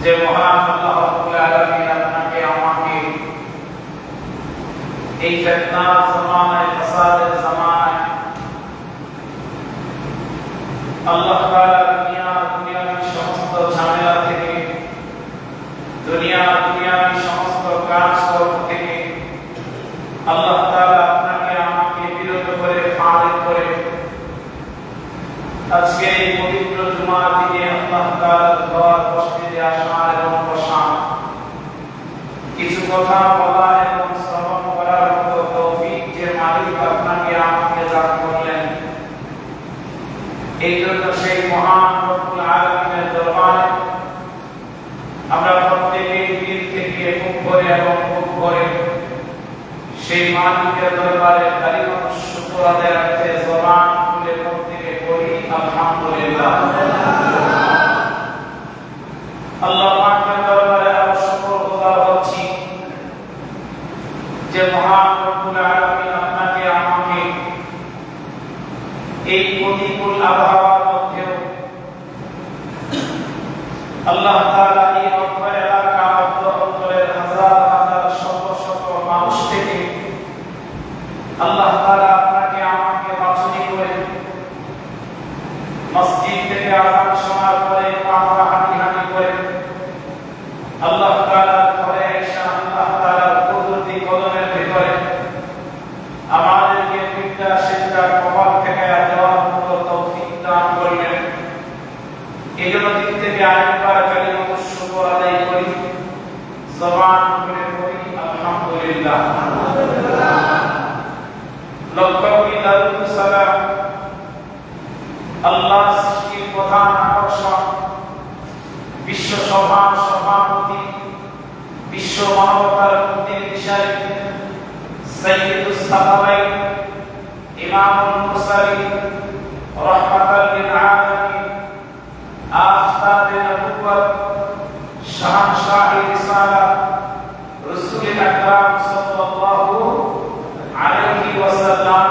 যে মহান আল্লাহ রাব্বুল আলামিন আপনাকে আমাকে এই ফিতনার জামানায়, ফাসাদের জামানায় আল্লাহ তাআলা দুনিয়ার সমস্ত ঝামেলা থেকে, দুনিয়ার সমস্ত কাজকর্ম থেকে আল্লাহ তাআলা আপনাকে আমাকে বিরত করে, ফারিগ করে আজকে এই পবিত্র জুমার দিনে আল্লাহ তাআলার ঘর মসজিদে আসা এবং বসা, কিছু কথা বলা এবং শ্রবণ করার মতো তৌফিক যে মালিক আপনাকে আমাকে দান করলেন, এই জন্য সেই মহান রব্বুল আলামিনের দরবারে আমরা প্রত্যেকে দিল থেকে মুখ ভরে এবং মুখ ভরে সেই মালিকের দরবারে কালিমাতুশ শুকর আদায় করতে জবান খুলে প্রত্যেকে বলি আলহামদুলিল্লাহ। আল্লাহ পাকের দরবারে শুকরগুজার হচ্ছি যে মহান রব্বুল আলামিন আপনাকে আমাকে এই প্রতিকূল আবহাওয়ার মধ্যেও আল্লাহ তাআলা এই অন্তর এলাকা, অন্তরের হাজার হাজার শত শত মানুষ থেকে আল্লাহ তাআলা আপনাকে আমাকে বাছনি করে মসজিদ থেকে আযান শোনার পরে পাহাড় হাঁটি করে আল্লাহ তাআলা ঘরে এসে আল্লাহ তাআলার কুদরতি কদমের ভিতরে আমাদেরকে বিদ্যা শিক্ষা কপাল থেকে দেওয়ার মতো তৌফিক দান করলেন। এই জন্য দিক থেকে আরেকবার কালিমাতুশ শুকর আদায় করি, জবান খুলে পড়ি আলহামদুলিল্লাহ। লক্ষ কোটি দারুদ সালাম আল্লাহ সৃষ্টির প্রধান আকর্ষণ, বিশ্ব সভার সভাপতি, বিশ্ব মানবতার মুক্তির দিশারি সাইয়্যিদুস সাহাবায়ে ইমামুল মুরসালিন রাহমাতাল লিল আলামিন আফতাবে নবুওয়াত শাহনশাহে রিসালাত রাসূল আকরাম সাল্লাল্লাহু আলাইহি ওয়াসাল্লাম।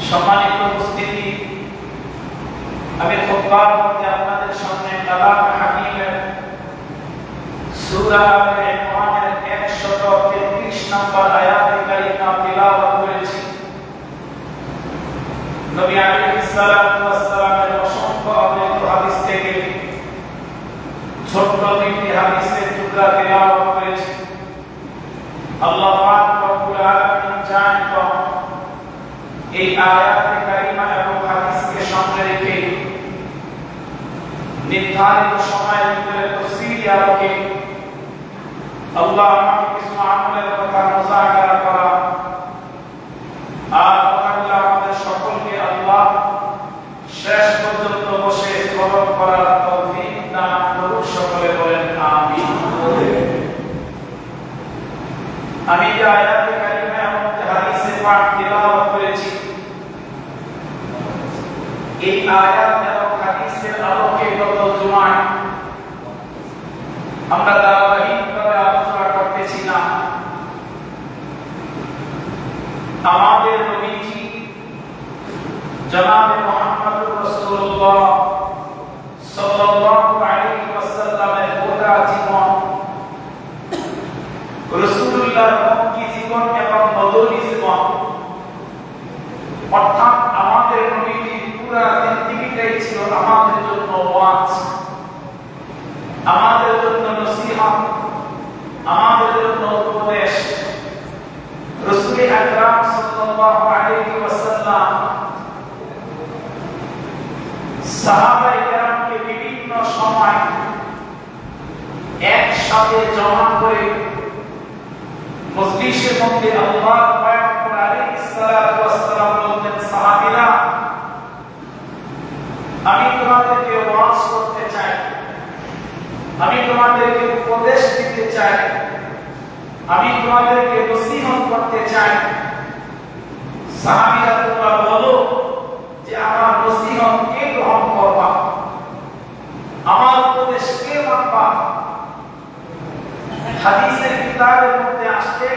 সম্মানিত উপস্থিতি, আমি খুতবার মধ্যে আপনাদের সামনে কালাম হাকিমের সূরা আলে ইমরানের 133 নম্বর আয়াতে কারিমা তিলাওয়াত করেছি। নবী আলাইহিস সালাতু ওয়াস সালামের অসংখ্য অগণিত হাদিস থেকে ছোট্ট একটি হাদিসের টুকরা তিলাওয়াত করেছি। আল্লাহ পাক রব্বুল আলামিন জানেন এই আয়াতে কারিমা এবং হাদিসকে সামনে রেখে নির্ধারিত সময়ের ভিতরে তাফসীর আলোকে আল্লাহ আমাকে কিছু আমলের কথা মুযাকারা করা আর আল্লাহ আমাদের সকলকে আল্লাহ শেষ পর্যন্ত বসে শ্রবণ করার তৌফিক দান করুন। সকলে বলেন আমিন। আমি যে আয়াতে কারিমা এবং হাদিসে পাক তিলাওয়াত করেছি, এই আয়াত এবং হাদিসের আলোকে গত জুমায় আমরা ধারাবাহিকভাবে আলোচনা করতেছিলাম আমাদের নবীজি জনাবে মুহাম্মদুর রাসূলুল্লাহ সাল্লাল্লাহু আলাইহি ওয়াসাল্লামের গোটা জীবন, রাসূলুল্লাহর মক্কি জীবন এবং মদনী জীবন, অর্থাৎ আমাদের নবীজির পুরা জিন্দেগিটাই ছিল আমাদের জন্য ওয়াজ, আমাদের জন্য নসিহত, আমাদের জন্য উপদেশ। রাসূল আকরাম সাল্লাল্লাহু আলাইহি ওয়াসাল্লাম সাহাবায়ে কেরামকে বিভিন্ন সময় একসাথে জমা করে মজলিসের মধ্যে আল্লাহ পয়গম্বর আলাইহিস সালাতু ওয়াস সালাম বলতেন, সাহাবীরা, আমি তোমাদেরকে ওয়াজ করতে চাই, আমি তোমাদেরকে উপদেশ দিতে চাই, আমি তোমাদেরকে নসিহত করতে চাই। সাহাবীরা তোমরা বলো যে আমার নসিহত কে গ্রহণ করবা, আমার উপদেশ কে মানবা। হাদিসের কিতাবের মধ্যে আসছে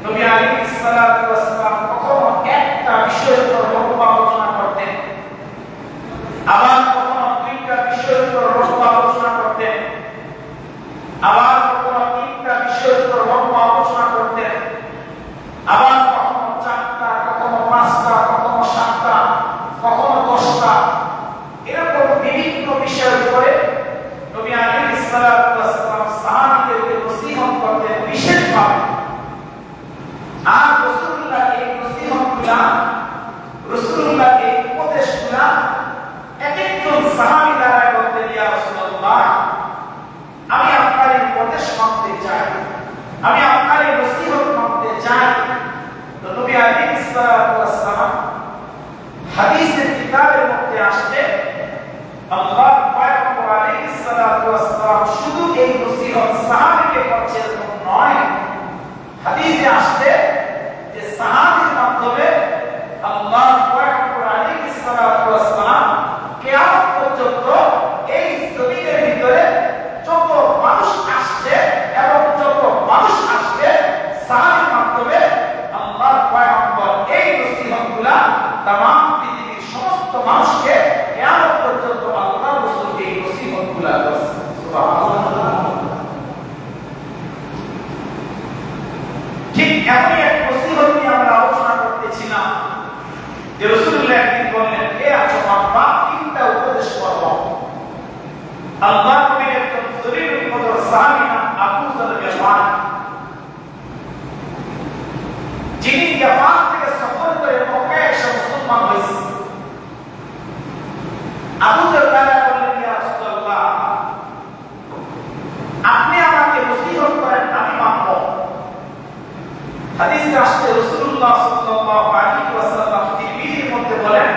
নবী আলাইহিস সালাতু ওয়াস সালাম কখনো একটা বিষয়ের উপর লম্বা আলোচনা করতেন, আবার কখনো দুইটা বিষয়ের আল্লাহর পয়গম্বর আলাইহিস সালাতু ওয়াস সালাম শুধু এই নসিহত সাহাবীকে করছেন এরকম নয়। হাদিসে আসছে যে সাহাবীর মাধ্যমে আল্লাহর পয়গম্বর আলাইহিস সালাতু ওয়াস সালাম কিয়ামত পর্যন্ত এই জমিনের ভিতরে যত মানুষ আসছে এবং যত মানুষ আসবে সাহাবীর মাধ্যমে আল্লাহর পয়গম্বর এই নসিহতগুলা तमाम পৃথিবীর সমস্ত মানুষকে কিয়ামত পর্যন্ত আল্লাহর রাসূল এই নসিহতগুলা করেছেন। সুবহানাল্লাহ। ঠিক এমনই এক নসিহত নিয়ে আমরা আলোচনা করতেছিলাম যে রাসূলুল্লাহ একদিন বললেন, হে আছো বাবা, তিনটা উপদেশ করো। আল্লাহ নবীর একজন জলিলুল কদর সাহাবী নাম আবু যর গিফার, যিনি গিফার থেকে সফর করে মক্কায় এসে মুসলমান হয়েছে। আবু যর বললেন, ইয়া রাসূলুল্লাহ, আপনি আমাকে নসিহত করেন, আমি মানব। হাদিসে আসছে রাসূলুল্লাহ সাল্লাল্লাহু আলাইহি ওয়াসাল্লাম তিরমিজির মধ্যে বলেন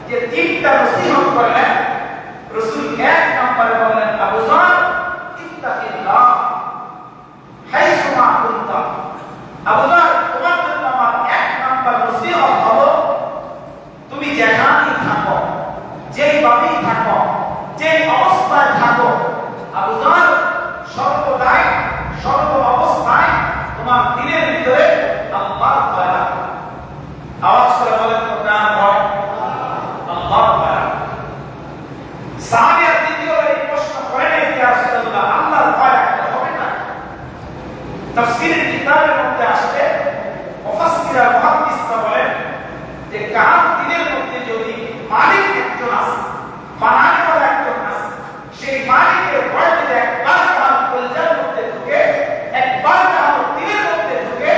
যে তিনটা নসিহত করলেন। রাসূল এক নম্বরে বললেন, আবু যর ইত্তাকিল্লাহ হাইসুমা কুনতা। আবু যর, তোমার জন্য আমার এক নম্বর নসিহত হলো, তুমি যেখানেই থাকো, যেইভাবেই থাকো, যেই অবস্থায় থাকো, আবু যর সর্বদাই সর্ব অবস্থায় তোমার দিলের ভিতরে আল্লাহর ভয় রাখো। আওয়াজ করে বলেন তো, কার ভয়? আল্লাহর ভয়। সাহাবীরা দ্বিতীয়বার এই প্রশ্ন করেন, ইয়া রাসূলুল্লাহ, আল্লাহর ভয় রাখতে হবে না? তাফসীরের কিতাবের মধ্যে আসছে, মুফাসসিররা মুহাদ্দিসরা বলেন যে কার দিলের মধ্যে যদি মালিক একজন আছে, বানানেওয়ালা একজন আছে, সেই মালিকের ভয় যদি একবার তার কলজার মধ্যে ঢুকে, একবার তার দিলের মধ্যে ঢুকে,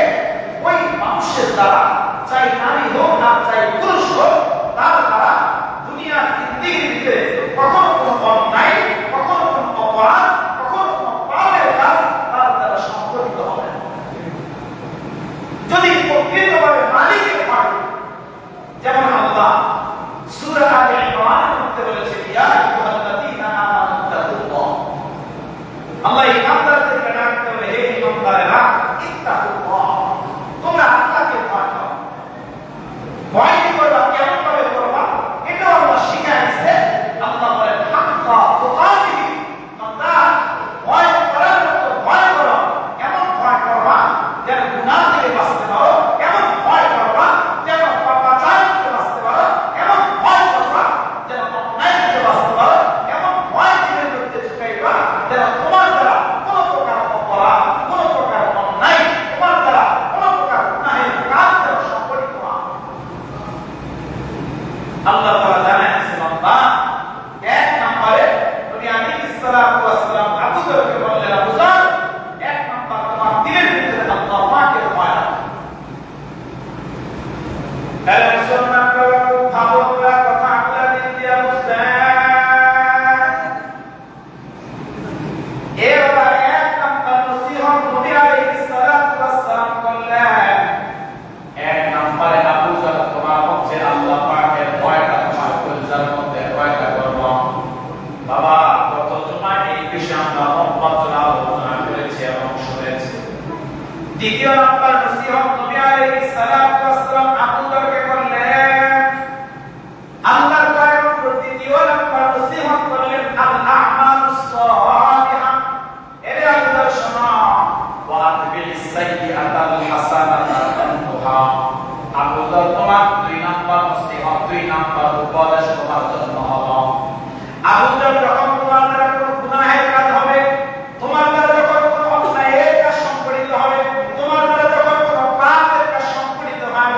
ওই মানুষের দ্বারা, চাই নারী হোক না চাই পুরুষ হোক, তার দ্বারা দুনিয়ার জিন্দেগির ভিতরে কখনো কোনো অন্যায়, কখনো কোনো অপরাধ, কখনো কোনো পাপের কাজ তার দ্বারা সংঘটিত হবে না। যদি প্রকৃতভাবে মালিকের ভয়, যেমন আল্লাহ সূরা আলে ইমরানের মধ্যে বলেছেন, ইয়া আইয়ুহাল্লাযীনা আমানু তাকুল্লাহ, আল্লাহ ইমানদারদেরকে ডাকতে বলে, হে ইমানদারেরা, ইত্তাকুল্লাহ, তোমরা আল্লাহকে ভয় করো। ভয় কি করবা, কেমন ভাবে করবা, এটাও আল্লাহ শিখায় দিয়েছে। আল্লাহ বলেন, হাক্কা তুকাতিহি, তোমরা ভয় করার মতো ভয় করো। এমন ভয় করবা যেন গুনাহ থেকে বাঁচতে পারো, এমন ভয় করবা যেন পাপাচার থেকে বাঁচতে পারো, এমন ভয় করবা যেন অন্যায় থেকে বাঁচতে পারো, এমন ভয় জীবনের মধ্যে ঢুকাইবা যেন তোমার দ্বারা কোনো প্রকার অপরাধ, কোনো প্রকার অন্যায়, তোমার দ্বারা কোনো প্রকার গুনাহের কাজ যেন সংঘটিত না হয়। আল্লাহ তাআলা জানেন বান্দা, এক নম্বরে নবী আলাইহিস সালাতু ওয়াস সালাম আবু যরকে বললেন, আবু যর, এক নম্বর তোমার দিলের ভিতরে আল্লাহ পাকের ভয় রাখো। এই মুসলমানরা ভাবুরা কথাগুলো দিন দিয়া বুঝলেন। এবার এক নম্বর নসিহত নবী আলাইহিস সালাতু ওয়াস সালাম করলেন, এক নম্বরে আবু যর, তোমার হচ্ছে আল্লাহ পাকের ভয়টা তোমার কলিজার মধ্যে ভয়টা করবো। বাবা, গত জুমায় এই বিষয়ে আমরা লম্বা আলোচনা করেছি এবং শুনেছি। দ্বিতীয় নম্বর নসিহত নবী আলাইহিস সালাতু ওয়াস সালাম আবু যরকে করলেন। আল্লাহর পয়গম্বর দ্বিতীয় নম্বর নসিহত করলেন, আল আমালুস সালিহা, এরে আবু যর শোনো, ওয়াতবিস সাইয়্যাতাল হাসানাতা তামহুহা। আবু যর, তোমার দুই নম্বর নসিহত, দুই নম্বর উপদেশ তোমার জন্য হলো, আবু যর, যখন তোমার দ্বারা কোনো গুনাহের কাজ হবে, তোমার দ্বারা যখন কোনো অন্যায়ের কাজ সংঘটিত হবে, তোমার দ্বারা যখন কোনো পাপের কাজ সংঘটিত হয়,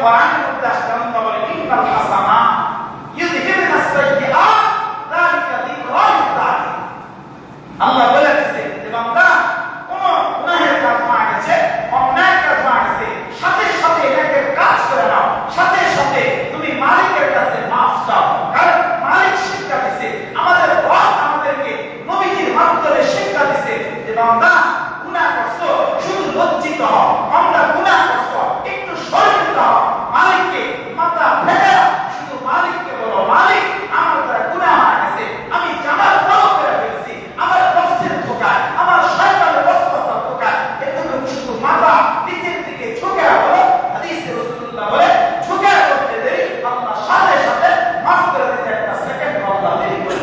কোরআনের মধ্যে আসছে আল্লাহ বলে ইন্নাল হাসানা ইউযহিবুনা আস-সাইয়্যাত যালিকা যিকরা লিল-যাকিরিন। আল্লাহ বলে দিয়েছে যে বান্দা কোন গুনাহের কাজ মারা গেছে, অন্যায় কাজ মারা গেছে, সাথে সাথে এটাকে কাজ করে নাও, সাথে সাথে তুমি মালিকের কাছে মাফ চাও। কারণ মালিক শিক্ষা দিয়েছে, আমাদের রব আমাদেরকে নবীজির মাধ্যমে শিক্ষা দিয়েছে যে বান্দা গুনাহ করছো শুধু লজ্জিত হও, আমরা গুনাহ করছো একটু শরমিন্দ হও, মালিককে মাথা ফেলে শুধু মালিককে বলো মালিক আমার দ্বারা গুনাহ হয়ে গেছে, আমি জানার পরও করে ফেলছি, আমার নফসের ধোঁকায়, আমার শয়তানের ওয়াসওয়াসার ধোঁকায়, এতটুকু শুধু মাথা নিচের দিকে ঝুঁকে বলো। হাদিসে রাসূলুল্লাহ বলে ঝুঁকে করতে দেরি আল্লাহ সাথে সাথে মাফ করে দিতে একটা সেকেন্ড আল্লাহ দেরি করে।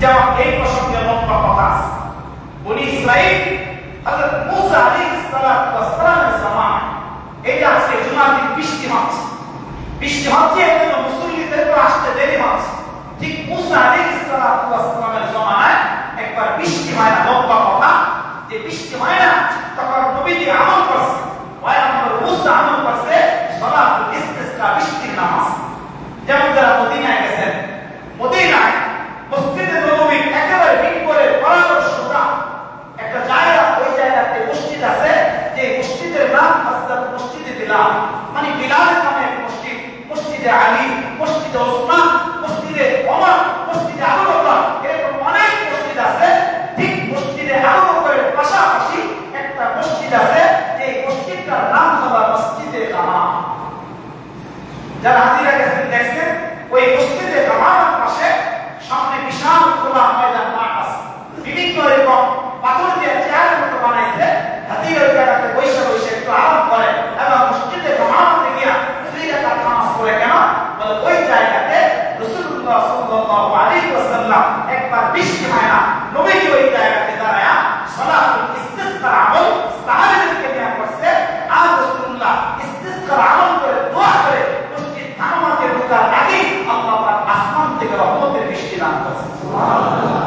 যেমন এই প্রসঙ্গে লম্বা কথা আছে, বনি ইসরাঈল হযরত মুসা আলাইহিস সালাতু ওয়াস সালামের জামানায়, এই যে আজকে জুমার দিন বৃষ্টি হচ্ছে এজন্য মুসল্লিদের তো আসতে দেরি হচ্ছে, ঠিক মুসা আলাইহিস সালাতু ওয়াস সালামের জামানায় একবার বৃষ্টি হয় না। লম্বা কথা যে বৃষ্টি হয় না, তখন নবীজি আমল করছে, পয়গম্বর মুসা আমল করছে সালাতুল ইস্তিসকা, বৃষ্টির নামাজ। যেমন যারা মদিনায় গেছেন, মদিনায় মসজিদে নববীর একেবারে মিম্বরের বরাবর সোজা একটা জায়গা, ওই জায়গাতে মসজিদ আছে, যে মসজিদের নাম হযরত মসজিদে বিলাল, মানে বিলালের নামে এক মসজিদ, মসজিদে আলী, মসজিদে ওসমান, মসজিদে ওমর, মসজিদে আবু বকর, এরকম অনেক মসজিদ আছে। ঠিক মসজিদে আবু বকরের পাশাপাশি একটা মসজিদ আছে, যে মসজিদটার নাম হলো মসজিদে জামা। যারা হাজিরা গেছেন দেখছেন, ওই মসজিদে জামার পাশে সামনে বিশাল খোলা ময়দান মাঠ আছে, বিভিন্ন রকম পাথর দিয়ে চেয়ারের মতো বানাইছে, হাজিরা ওই জায়গাতে বসে বসে একটু আরাম করে এবং মসজিদে জামাতে গিয়া দুই রাকাত নামাজ পড়ে। কেন বলে ওই জায়গাতে রাসূলুল্লাহ সাল্লাল্লাহু আলাইহি ওয়াসাল্লাম একবার বৃষ্টি হয় না, নবীজি ওই জায়গাতে দাঁড়ায়া সালাতুল ইস্তিসকার আমল সাহাবীদেরকে নিয়ে করছে। আর রাসূলুল্লাহ ইস্তিসকার আমল করে দোয়া করে মসজিদ জামাতে ঢোকার আগে আল্লাহ পাক আসমান থেকে রহমতের বৃষ্টি দান করেছেন। সুবহানাল্লাহ।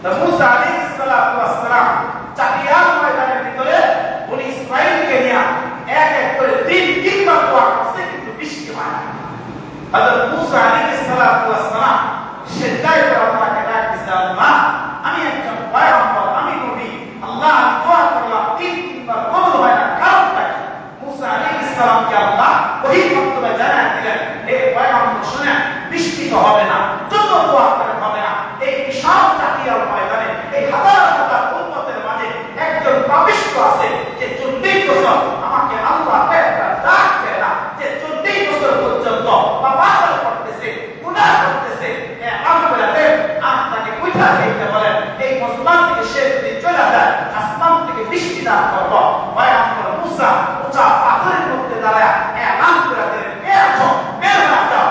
তো মুসা আলাইহিস সালাতু ওয়াস সালাম চাকিয়ার ময়দানের ভিতরে বনি ইসরাঈলকে নিয়ে এক এক করে তিনবার দোয়া করছে, কিন্তু বৃষ্টি হয় না। হযরত মুসা আলাইহিস সালাতু ওয়াস সালাম সিজদায় পড়ে আল্লাহকে ডাক দিয়েছে, আল্লাহ আমি একজন পয়গম্বর, আমি নবী, আল্লাহ আমি দোয়া করলাম তিনবার কবুল হয় না, কারণটা কি? মুসা আলাইহিস সালামকে আল্লাহ ওহীর মাধ্যমে জানায় দিলেন, হে পয়গম্বর শুনেন, বৃষ্টি তো হবে না, যত দোয়া করে হবে না। এই বিশাল চাকিয়ার ময়দানে এই হাজার হাজার উম্মতের মাঝে একজন পাপিষ্ঠ আছে, যে 40 বছর আমাকে আল্লাহ একটা ডাক দেয় না, যে 40 বছর পর্যন্ত পাপাচার করতেছে, গুনাহ করতেছে, আপনাকে কইটা দিতে বলেন এই মুসলমান থেকে সে যদি চলে যায় আসমান থেকে বৃষ্টি দান করব। পয়গম্বর মুসা উঁচা পাথরের মধ্যে দাঁড়ায় এলান করে দিলেন, কে আছো বের হয়ে যাও।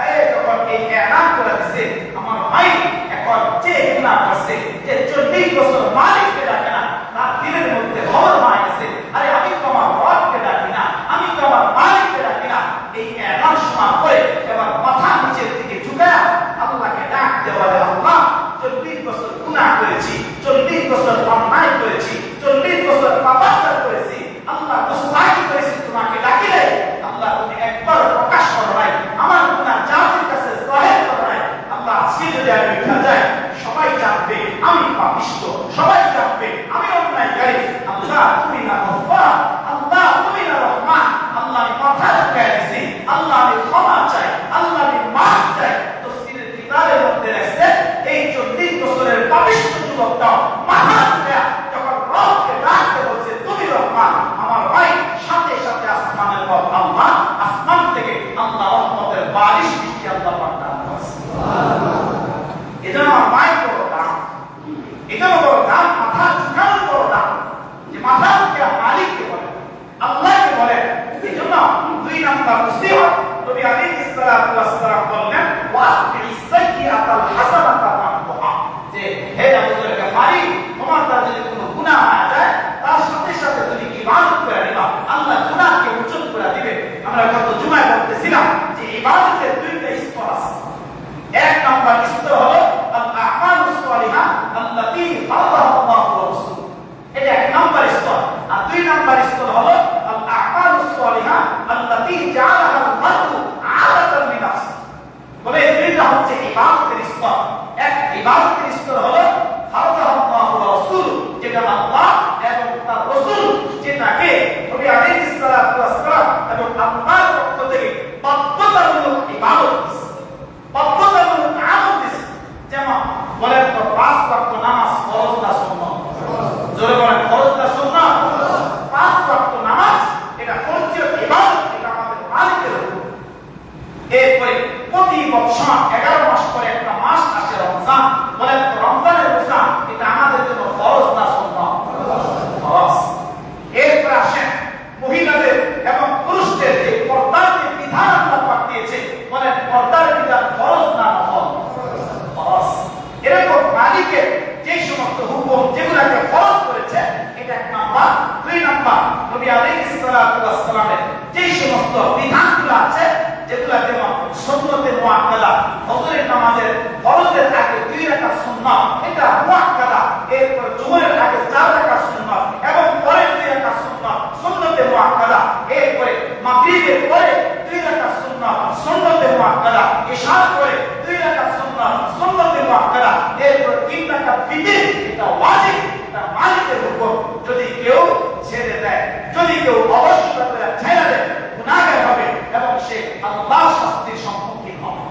এই যখন এই এলান করে দিছে, আমার ভাই এখন যে গুনাহ করছে, যে 40 বছর মালিককে ডাকে না, তার দিলের মধ্যে খবর হয়ে গেছে, আরে আমি তো আমার রবকে ডাকি না, আমি তো আমার মালিককে ডাকি না। এই এলান শোনা পরে এবার মাথা নিচের দিকে ঝুঁকায়া আল্লাহকে ডাক দেওয়া, আল্লাহ 40 বছর গুনাহ করেছি, 40 বছর অন্যায় করেছি, 40 বছর পাপাচার করেছি, আল্লাহ গোস্তাখি করেছি, তোমাকে ডাকিলে আল্লাহ তুমি একবার প্রকাশ করো নাই, আমার গুনাহ জাতির কাছে জাহির করো নাই। আল্লাহ আজকে যদি আমি উঠা যায়, সবাই জানবে আমি পাপিষ্ঠ, সবাই জানবে আমি অন্যায়কারী। আল্লাহ তুমি না গফফার, আল্লাহ তুমি না রহমান, আল্লাহ আমি মাথা ঝুঁকায় দিছি, আল্লাহ আমি ক্ষমা চাই, আল্লাহ আমি মাফ চাই। তাফসীরের কিতাবের মধ্যে লেখছে এই 40 বছরের পাপিষ্ঠ যুবকটা মাথা ঝুঁকায় যখন রবকে ডাকতে বলছে তুমি রহমান, আমার ভাই সাথে সাথে আসমানের রব আল্লাহ, আসমান থেকে আল্লাহ রহমতের বারিশ বৃষ্টি আল্লাহ পাক দান করেছে। সুবহানাল্লাহ। এজন্য আমার মায়ের বড় দাম, এজন্য বড় দাম, মাথা ঝুঁকানোর বড় দাম, যে মাথা ঝুঁকে মালিককে বলে, আল্লাহকে বলে। এজন্য 2 নাম্বার নসিহত নবী আলাইহিস সালাতু ওয়াস সালাম বললেন, ওয়াতিস সাইয়্যাতাল হাসানাতা তামহুহা, যে হে আবু যর গফারি, তোমার দ্বারা যদি কোনো গুনাহ হয়ে যায়, তার সাথে সাথে তুমি ইবাদত করে নিবা, আল্লাহ গুনাহকে মোচন করে দিবে। আমরা গত জুমায় বলতেছিলাম যে ইবাদতের 2টা স্তর আছে। 1 নাম্বার স্তর হলো আল আমালুস সালিহা আল্লাতী ফারাদাহা আল্লাহু ওয়া রাসূলুহু, এটা 1 নাম্বার স্তর। আর 2 নাম্বার স্তর হলো আল আমালুস আলাইহিস সালাতু ওয়াস সালামের যে সমস্ত বিধানগুলো আছে যেগুলো যেমন সুন্নতে মুআক্কাদা, ফজরের নামাজের ফরজের আগে 2 রাকাত সুন্নাত, এটা মুআক্কাদা। এরপর জুমার আগে 4 রাকাত সুন্নাত এবং পরে 2 রাকাত সুন্নাত, সুন্নতে মুআক্কাদা। এরপরে মাগরিবের পরে 2 রাকাত সুন্নাত, সুন্নতে মুআক্কাদা। ইশার পরে 2 রাকাত সুন্নাত, সুন্নতে মুআক্কাদা। এরপর 3 রাকাত বিতির, এটা ওয়াজিব, এটা মালিকের হুকুম। যদি কেউ ছেড়ে দেয়, যদি কেউ অবশ্যই করে ছেড়ে দেয়, গুনাহগার হবে এবং সে আল্লাহর শাস্তির সম্মুখীন হবে।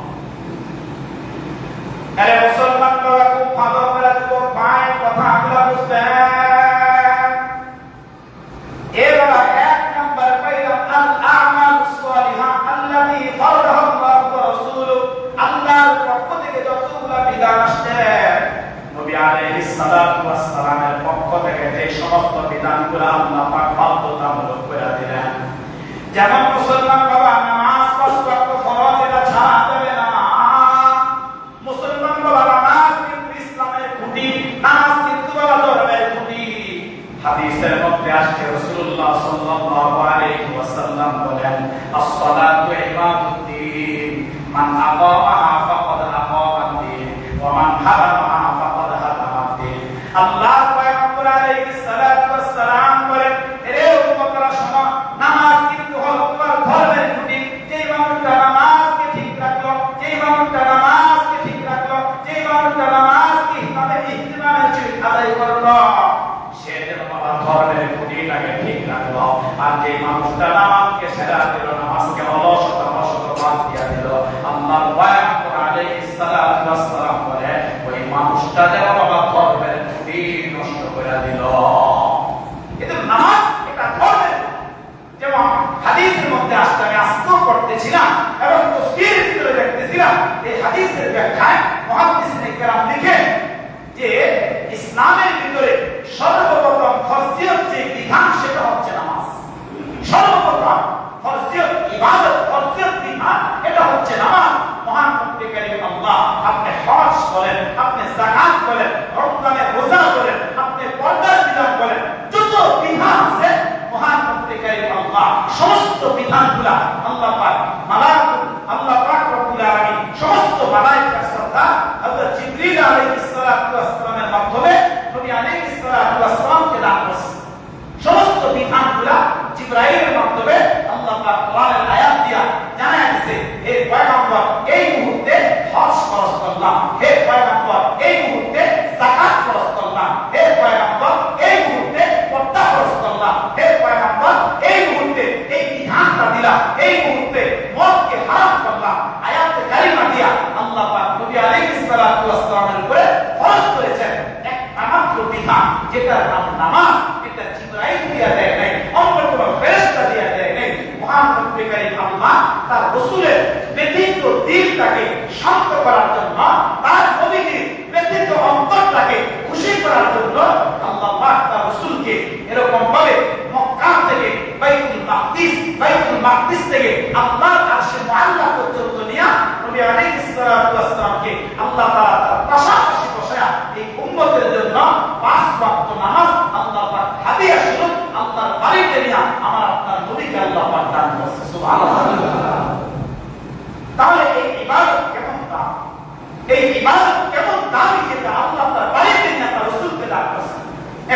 আরে মুসলমান বাবা, খুব ভালো করে ভাই কথাগুলো বুঝবেন। এবার 1 নাম্বার পাইলাম আল আমাল সালিহা আল্লাযী ফারাদাহু আল্লাহু ওয়া রাসূলুহু। আল্লাহর পক্ষ থেকে যতগুলো বিধান আসছে, নবী আলাইহিস সালাতু ওয়াস সালামের পক্ষ থেকে যে সমস্ত বিধানগুলো আল্লাহ পাক বাধ্যতামূলক করে দিলেন, যেমন মুসলমান বাবা নামাজ 5 ওয়াক্ত ফরজ, এটা ছাড়া যাবে না। মুসলমান বাবা নামাজ কিন্তু ইসলামের খুঁটি, নামাজ কিন্তু বাবা ধর্মের খুঁটি। হাদিসের মধ্যে আসছে রাসূলুল্লাহ সাল্লাল্লাহু আলাইহি ওয়াসাল্লাম বলেন, আস-সালাতু ইমাদুদ্দিন, মান আকামাহা ফাকাদ আকামাদ-দ্বীন ওয়া মান হারামাহা ফাকাদ হারামাদ-দ্বীন। আল্লাহ পয়গম্বর আলাইহিস সালাতু ওয়াস সালাম বলেন, রে উম্মতরা শোনো, নামাজ কিন্তু হলো তোমার ধর্মের খুঁটি। যেই মানুষটা নামাজকে ঠিক রাখলো, যেই মানুষটা নামাজকে ঠিক রাখলো, যেই মানুষটা নামাজকে ইহতিমামের সহিত আদায় করলো, সে যেন বাবা ধর্মের খুঁটিটাকে ঠিক রাখলো। আর যে মানুষটা নামাজকে ছেড়ে দিল, নামাজকে অলসতা বাদ দিয়ে দিল, আল্লাহর পয়গম্বর আলাইহিস সালাতু ওয়াস সালাম বলে ওই মানুষটা যেন বাবা ধর্মের খুঁটি নষ্ট করে দিল। কিন্তু নামাজ এটা ধর্মের, যেমন হাদিসের মধ্যে আসতে আমি আস্তে করতেছিলাম এবং তাফসীরের ভিতরে দেখতেছিলাম, এই হাদিসের ব্যাখ্যায় মুহাদ্দিসিনে কেরাম লিখেন যে ইসলামের ভিতরে সর্বপ্রথম ফরজিয়ত যে বিধান সেটা হচ্ছে নামাজ। সর্বপ্রথম ফরজিয়ত ইবাদত, ফরজিয়ত বিধান এটা হচ্ছে নামাজ। মহান মুত্তাকিন আল্লাহ, আপনি হজ করেন, আপনি যাকাত করেন, রমজানের রোজা করেন, আপনি পর্দার বিধান করেন, যত বিধান আছে মহান মুত্তাকিন আল্লাহ সমস্ত বিধানগুলা আল্লাহ পাক আল্লাহ পাক রব্বুল আলামিন সমস্ত মালায়েকার সরদার হযরত জিবরিল আলাইহিস সালাতু ওয়াস সালামের মাধ্যমে নবী আলাইহিস সালাতু ওয়াস সালামকে দান করেছেন। সমস্ত বিধানগুলা জিবরাইলের মাধ্যমে আল্লাহ পাক কোরআনের আয়াত দিয়া জানায় দিয়েছে, হে পয়গম্বর এই মুহূর্তে হজ ফরজ করলাম, হে পয়গম্বর এই মুহূর্তে যাকাত ফরজ করলাম, হে পয়গম্বর এই মুহূর্তে পর্দা ফরজ করলাম, হে পয়গম্বর এই মুহূর্তে এই বিধানটা দিলাম, এই মুহূর্তে মদকে হারাম করলাম। আয়াতে কারিমা দিয়া আল্লাহ পাক নবী আলাইহিস সালাতু ওয়াস সালামের উপরে ফরজ করেছেন একটা মাত্র বিধান, যেটার নাম নামাজ। এটা জিবরাইল দিয়া দেয় নাই, অন্য কোনো ফেরেশতা দিয়া দেয় নাই। মহান মুত্তাকিন আল্লাহ তার রাসূলের ব্যতীত দিলটাকে শান্ত করার জন্য, তার নবীর ব্যতীত অন্তরটাকে খুশি করার জন্য আল্লাহ পাক তার রাসূলকে এরকম ভাবে মক্কা থেকে বাইতুল মাকদিস থেকে আল্লাহর আরশে মুআল্লা পর্যন্ত নিয়ে নবী আলাইহিস সালাতু ওয়াস সালামকে আল্লাহ তাআলা তার পাশাপাশি বসায়া এই উম্মতের জন্য 5 ওয়াক্ত নামাজ আল্লাহ পাক হাদিয়া স্বরূপ আল্লাহর বাড়িতে নিয়ে আমার আপনার নবীকে আল্লাহ পাক দান করেছে। সুবহানাল্লাহ। তাহলে এই ইবাদত কেমন দাম, এই ইবাদত কেমন দামি, যেটা আল্লাহ তার বাড়িতে নিয়ে তার রাসূলকে দান করেছে।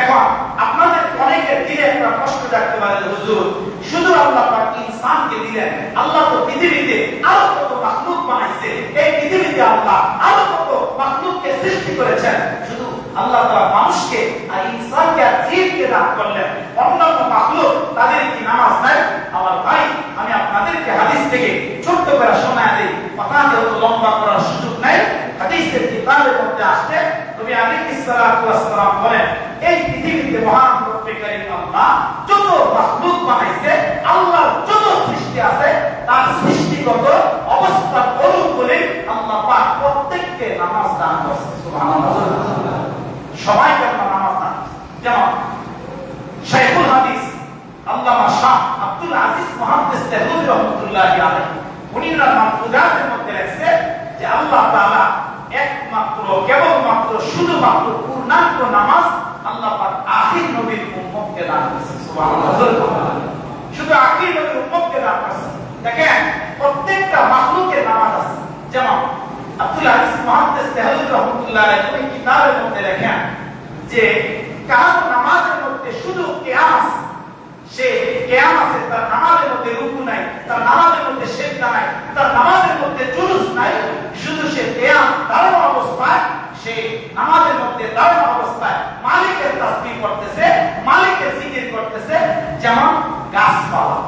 এখন আপনাদের অনেকের দিলে একটা প্রশ্ন জাগতে পারে, হুজুর শুধু আল্লাহ পাক ইনসানকে দিলেন, আল্লাহ তো পৃথিবীতে আরো কত মাখলুক বানাইছে, এই পৃথিবীতে আল্লাহ আরো কত মাখলুককে সৃষ্টি করেছেন, শুধু আল্লাহ তাআলা মানুষকে আর ইনসানকে আর জিনকে দান করলেন, অন্যান্য মাখলুক তাদের কি নামাজ নাই? আমার ভাই, আমি আপনাদেরকে হাদিস থেকে ছোট্ট করে শোনায় দেই, কথা যেহেতু লম্বা করার সুযোগ নাই। হাদিসের কিতাবের মধ্যে আসছে, নবী আলাইহিস সালাতু ওয়াস সালাম বলেন, এই পৃথিবীতে মহান মুত্তাকিন আল্লাহ যত মাখলুক বানাইছে, আল্লাহর যত সৃষ্টি আছে, তার সৃষ্টিগত অবস্থার অনুকূলে আল্লাহ পাক প্রত্যেককে নামাজ দান করেছে। সুবহানাল্লাহ। সবাইকে আল্লাহ নামাজ দান। যেমন শাইখুল হাদিস আল্লামা শাহ আব্দুল আজিজ মুহাদ্দিস দেহলভী রাহমাতুল্লাহি আলাইহি উনি ওনার মাহফুজাতের মধ্যে লিখছে যে আল্লাহ তাআলা একমাত্র কেবলমাত্র শুধুমাত্র পূর্ণাঙ্গ নামাজ আল্লাহ পাক আখির নবীর উম্মতকে দান করেছে। সুবহানাল্লাহ। দেখেন প্রত্যেকটা মাখলুকের নামাজ আছে। যেমন আব্দুল আজিজ মুহাদ্দিস দেহলভী রাহমাতুল্লাহ আলাইহি ওই কিতাবের মধ্যে লেখেন যে কার নামাজের মধ্যে শুধু কিয়াম আছে, সে কিয়াম আছে, তার নামাজের মধ্যে রুকু নাই, তার নামাজের মধ্যে সিজদা নাই, তার নামাজের মধ্যে জুলুস নাই, শুধু সে কিয়াম দাঁড়ানো অবস্থায়, সে নামাজের মধ্যে দাঁড়ানো অবস্থায় মালিকের তাসবিহ করতেছে, মালিকের জিকির করতেছে। যেমন গাছপালা,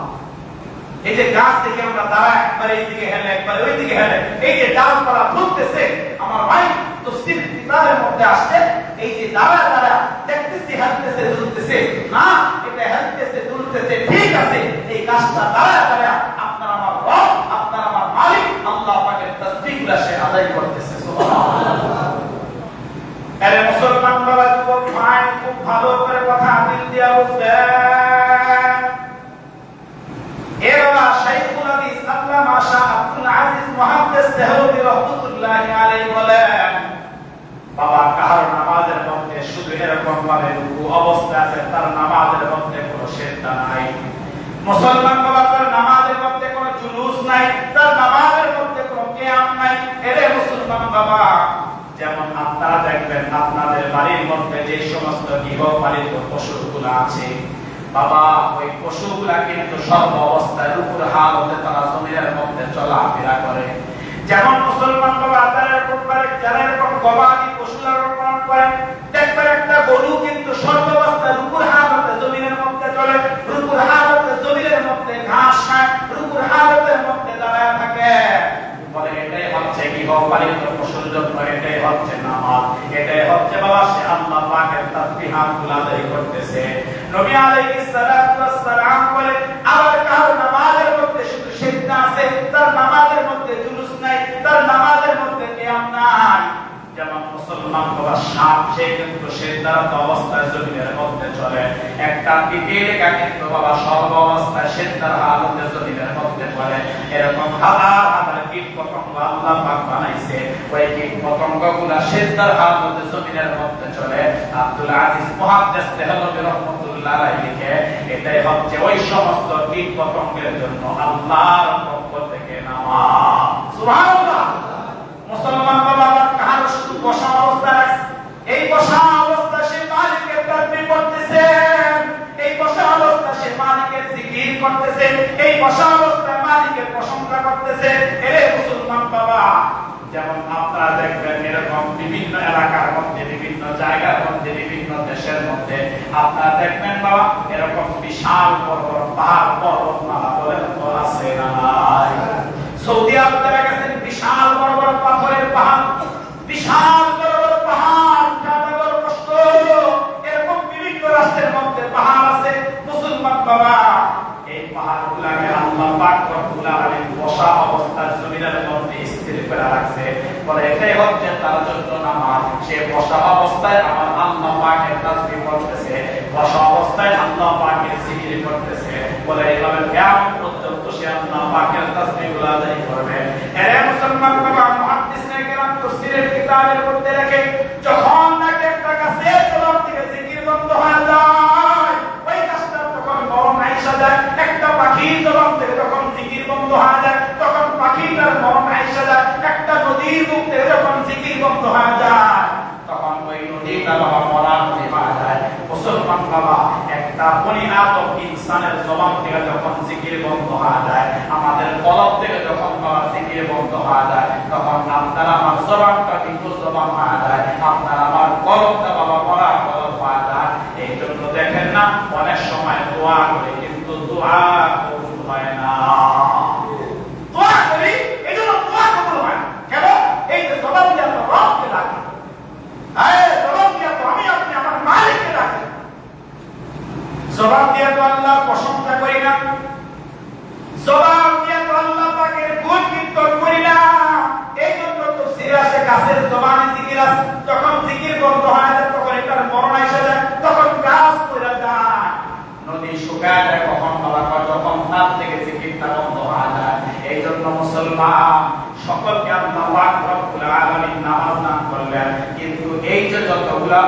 এই যে গাছ থেকে আমরা দাঁড়ায় একবার এইদিকে হেলে একবার ওইদিকে হেলে, এই যে ডালপালা ঘুরতেছে, আমার ভাই তাফসীর কিতাবের মধ্যে আসছে এই যে দাঁড়ায় দাঁড়ায় দেখতেছি হেলতেছে দুলতেছে না, এটা হেলতেছে দুলতেছে ঠিক আছে, এই গাছটা দাঁড়ায় দাঁড়ায় আপনার আমার রব, আপনার আমার মালিক আল্লাহ পাকের তাসবিহগুলো সে আদায় করতেছে। সুবহানাল্লাহ। আরে মুসলমান বাবা যুবক ভাই, খুব ভালো করে কথা দিল দিয়া বুঝবেন। এবার শাইখুল হাদিস আল্লামা শাহ আব্দুল আজিজ মুহাদ্দিস দেহলভী রাহমাতুল্লাহি আলাইহি বলেন, বাবা কার নামাজের মধ্যে শুধু এরকম ভাবে রুকু অবস্থা আছে, তার নামাজের মধ্যে কোনো সিজদা নাই। মুসলমান বাবা তার নামাজের মধ্যে কোনো জুলুস নাই, তার নামাজের মধ্যে কোনো কিয়াম নাই। এরে মুসলমান বাবা, যেমন আপনারা দেখবেন আপনাদের বাড়ির মধ্যে যে সমস্ত গৃহপালিত পশুগুলো আছে বাবা, ওই পশুগুলা কিন্তু সর্ব অবস্থায় রুকুর হালতে তারা জমিনের মধ্যে চলাফেরা করে। যেমন মুসলমান বাবা যারা এরকম গবাদি পশু লালন পালন করেন, দেখবেন একটা গরু কিন্তু সর্ব অবস্থায় রুকুর হালতে জমিনের মধ্যে চলে, রুকুর হালতে জমিনের মধ্যে ঘাস খায়, রুকুর হালতের মধ্যে দাঁড়ায় থাকে। বলে এটাই হচ্ছে গৃহপালিত পশুর জন্য, এটাই হচ্ছে নামাজ, এটাই হচ্ছে বাবা সে আল্লাহ পাকের তাসবিহাতগুলো আদায় করতেছে। নবী আলাইহিস সালাতু ওয়াস সালাম বলে, আবার কার নামাজের মধ্যে শুধু সিজদা আছে, তার নামাজের মধ্যে জুলুস নাই, তার নামাজের মধ্যে কিয়াম নাই। যেমন মুসলমান বাবা সাপ, সে কিন্তু সিজদারত অবস্থায় জমিনের মধ্যে চলে। একটা পিপিলিকা কিন্তু বাবা সর্ব অবস্থায় সিজদার হালতে জমিনের মধ্যে চলে। এরকম হাজার হাজার কীট পতঙ্গ আল্লাহ পাক বানাইছে, ওই কীট পতঙ্গগুলো সিজদার হালতে জমিনের মধ্যে চলে। আব্দুল আজিজ মুহাদ্দিস দেহলভী রাহমাতুল্লাহ আলাইহি লিখে, এটাই হচ্ছে ওই সমস্ত কীট পতঙ্গের জন্য আল্লাহর পক্ষ থেকে নামাজ। সুবহানাল্লাহ। মুসলমান বাবা কার শুধু বসা অবস্থা রাখছে, এই বসা অবস্থা সে মালিকের তাসবিহ করতেছে, এই বসা অবস্থা সে মালিকের জিকির করতেছে, এই বসা অবস্থায় মালিকের প্রশংসা করতেছে। এরে মুসলমান বাবা, যেমন আপনারা দেখবেন এরকম বিভিন্ন এলাকার মধ্যে, বিভিন্ন জায়গার মধ্যে, বিভিন্ন দেশের মধ্যে আপনারা দেখবেন বাবা এরকম বিশাল বড় বড় পাহাড় পর্বতমালা বলেন তো আছে না নাই? সৌদি আরবে গেছেন বিশাল বড় বড় পাথরের পাহাড়, বিশাল বড় বড় পাহাড়, উঠাটা বড় কষ্ট। এরকম বিভিন্ন রাষ্ট্রের মধ্যে পাহাড় আছে। মুসলমান বাবা এই পাহাড়গুলোকে আল্লাহ পাক রব্বুল আলামিন বসা অবস্থায় জমিনের মধ্যে স্থির করে রাখছে। বলে এটাই হচ্ছে তার জন্য নামাজ। সে বসা অবস্থায় আমার আল্লাহ পাকের তাসবিহ করতেছে, বসা অবস্থায় আল্লাহ পাকের জিকির করতেছে। বলে এইভাবে কিয়ামত পর্যন্ত সে আল্লাহ পাকের তাসবিহগুলো আদায় করবে। এরে মুসলমান বাবা, মুহাদ্দিসে কেরাম তাফসীরের কিতাবের মধ্যে লেখে, যখন নাকি একটা গাছের তরফ থেকে জিকির বন্ধ হয়ে যায়, ওই গাছটা তখন মরণ আইসা যায়। একটা পাখির তরফ থেকে যখন জিকির বন্ধ হয়ে যায়, তখন পাখিটার মরণ আইসা যায়। একটা নদীর মুখ থেকে যখন জিকির বন্ধ হয়ে যায়, তখন ওই নদীটা বাবা মরা নদী হয়ে যায়। মুসলমান বাবা, একটা বনি আদম ইনসানের জবান থেকে যখন জিকির বন্ধ হয়ে যায়, আমাদের কলব থেকে যখন বাবা জিকির বন্ধ হয়ে যায়, তখন আপনার আমার জবানটা কিন্তু জবান হয়ে যায়, আপনার আমার কলবটা বাবা মরা কলব হয়ে যায়। এই জন্য দেখেন না অনেক সময় দোয়া করে কিন্তু দোয়া কবুল হয় না। দোয়া করি এই জন্য দোয়া কবুল হয় না। কেন? এই যে জবান দিয়ে আমরা রবকে ডাকি, জবান দিয়ে তো আমি আপনি আমার মালিককে ডাকি, জবান দিয়ে তো আল্লাহর প্রশংসা করি না, জবান দিয়ে তো আল্লাহ পাকের গুণ কীর্তন করি না। এই জন্য তো সিরাজে গাছের জবানে জিকির আছে, যখন জিকির বন্ধ হয় যায় তখন এটার মরণ এসে যায়, তখন গাছ পড়ে যায়, নদী শুকায় যায়, কখন বলা হয় যখন তার থেকে জিকিরটা বন্ধ হয়ে যায়। এই জন্য মুসলমান সকলকে আল্লাহ পাক রব্বুল আলামিন নামাজ দান করলেন, কিন্তু এই যে যতগুলা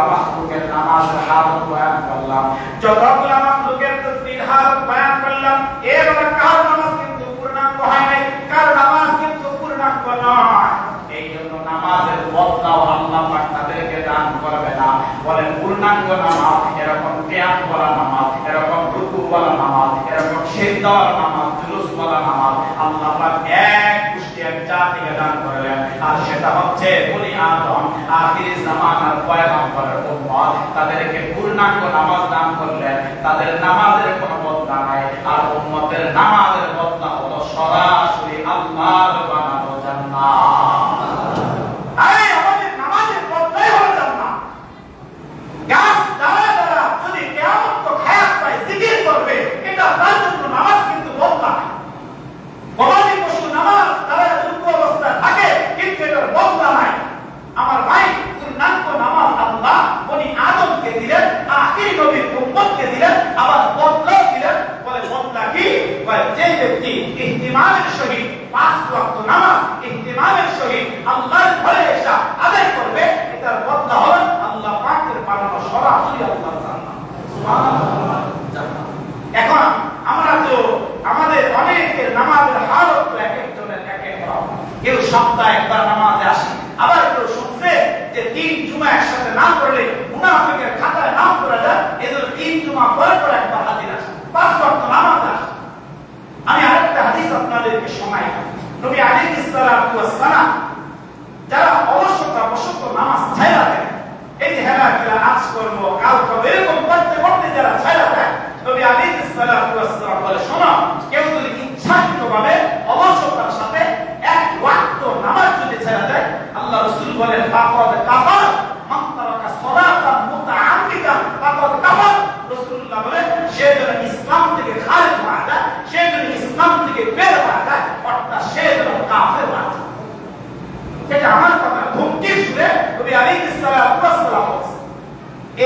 মাখলুকের নামাজের হালত বয়ান করলাম, যতগুলা মাখলুকের তাসবিহ হালত বয়ান করলাম, এর কার নামাজ দেওয়ার নামাজ, জুলুস বলা নামাজ আল্লাহ পাক এক গোষ্ঠী এক জাতিকে দান করলেন, আর সেটা হচ্ছে বনি আদম আখির জামানার পয়গম্বরের উম্মত। তাদেরকে পূর্ণাঙ্গ নামাজ দান করলেন, তাদের নামাজের কোনো বদলা নাই, আর উম্মতের নামাজের বদলা হলো সরাসরি আল্লাহর বানানো জান্নাত। এই আমাদের নামাজের বদলাই হলো জান্নাত। গাছ দাঁড়া দাঁড়া যদি কিয়ামত তো হায়াত পায় জিকির করবে, এটা তার জন্য নামাজ কিন্তু বদলা নাই। গবাদি পশু নামাজ তারা দুর্গ অবস্থায় থাকে, কিন্তু এটার বদলা নাই। আমার ভাই, পূর্ণাঙ্গ নামাজ আল্লাহ বনি আদমকে দিলেন, আখির নবীর উম্মতকে দিলেন, আবার বদলাও দিলেন। বলে বদলা কি? বলে যে ব্যক্তি ইহতিমামের সহিত 5 ওয়াক্ত নামাজ ইহতিমামের সহিত আল্লাহর ঘরে এসে আদায় করবে, এটার বদলা হবে আল্লাহ পাকের বানানো সরাসরি আল্লাহর জান্নাত। সুবহানাল্লাহ, জান্নাত। এখন আমরা তো আমাদের অনেকের নামাজের হালত তো এক একজনের এক এক রকম। কেউ সপ্তাহে একবার নামাজে আসে, আবার কেউ শুনছে যে 3 জুমা একসাথে না পড়লে মুনাফিকের খাতায় নাম পড়ে যায়, এজন্য 3 জুমা পরে পরে একবার হাজির আসে, 5 ওয়াক্ত নামাজ আসে। আমি আরেকটা হাদিস আপনাদেরকে শোনাই। নবী আলাইহিস সালাতু ওয়াস সালাম যারা অলসতা বশত নামাজ ছাইরা দেয়, এই যে হেলা খেলা আজ করব কাল করব এরকম করতে করতে যারা ছাইরা দেয়, নবী আলাইহিস সালাতু ওয়াস সালাম বলে, শোনো, কেউ যদি ইচ্ছাকৃতভাবে অলসতার সাথে 1 ওয়াক্ত নামাজ যদি ছাইরা দেয়, আল্লাহ রাসূল বলেন ফাকাদ কাফার মান তারাকা সালাতান মুতাআম্মিদান ফাকাদ কাফার। রাসূলুল্লাহ বলেন সে যেন ইসলাম থেকে খারিজ হয়ে যায়, সে যেন ইসলাম থেকে বের হয়ে যায়, অর্থাৎ সে যেন কাফের হয়ে যায়। এটা আমার কথা, ধমকি শুনে নবী আলাইহিস সালাতু ওয়াস সালাম বলেন।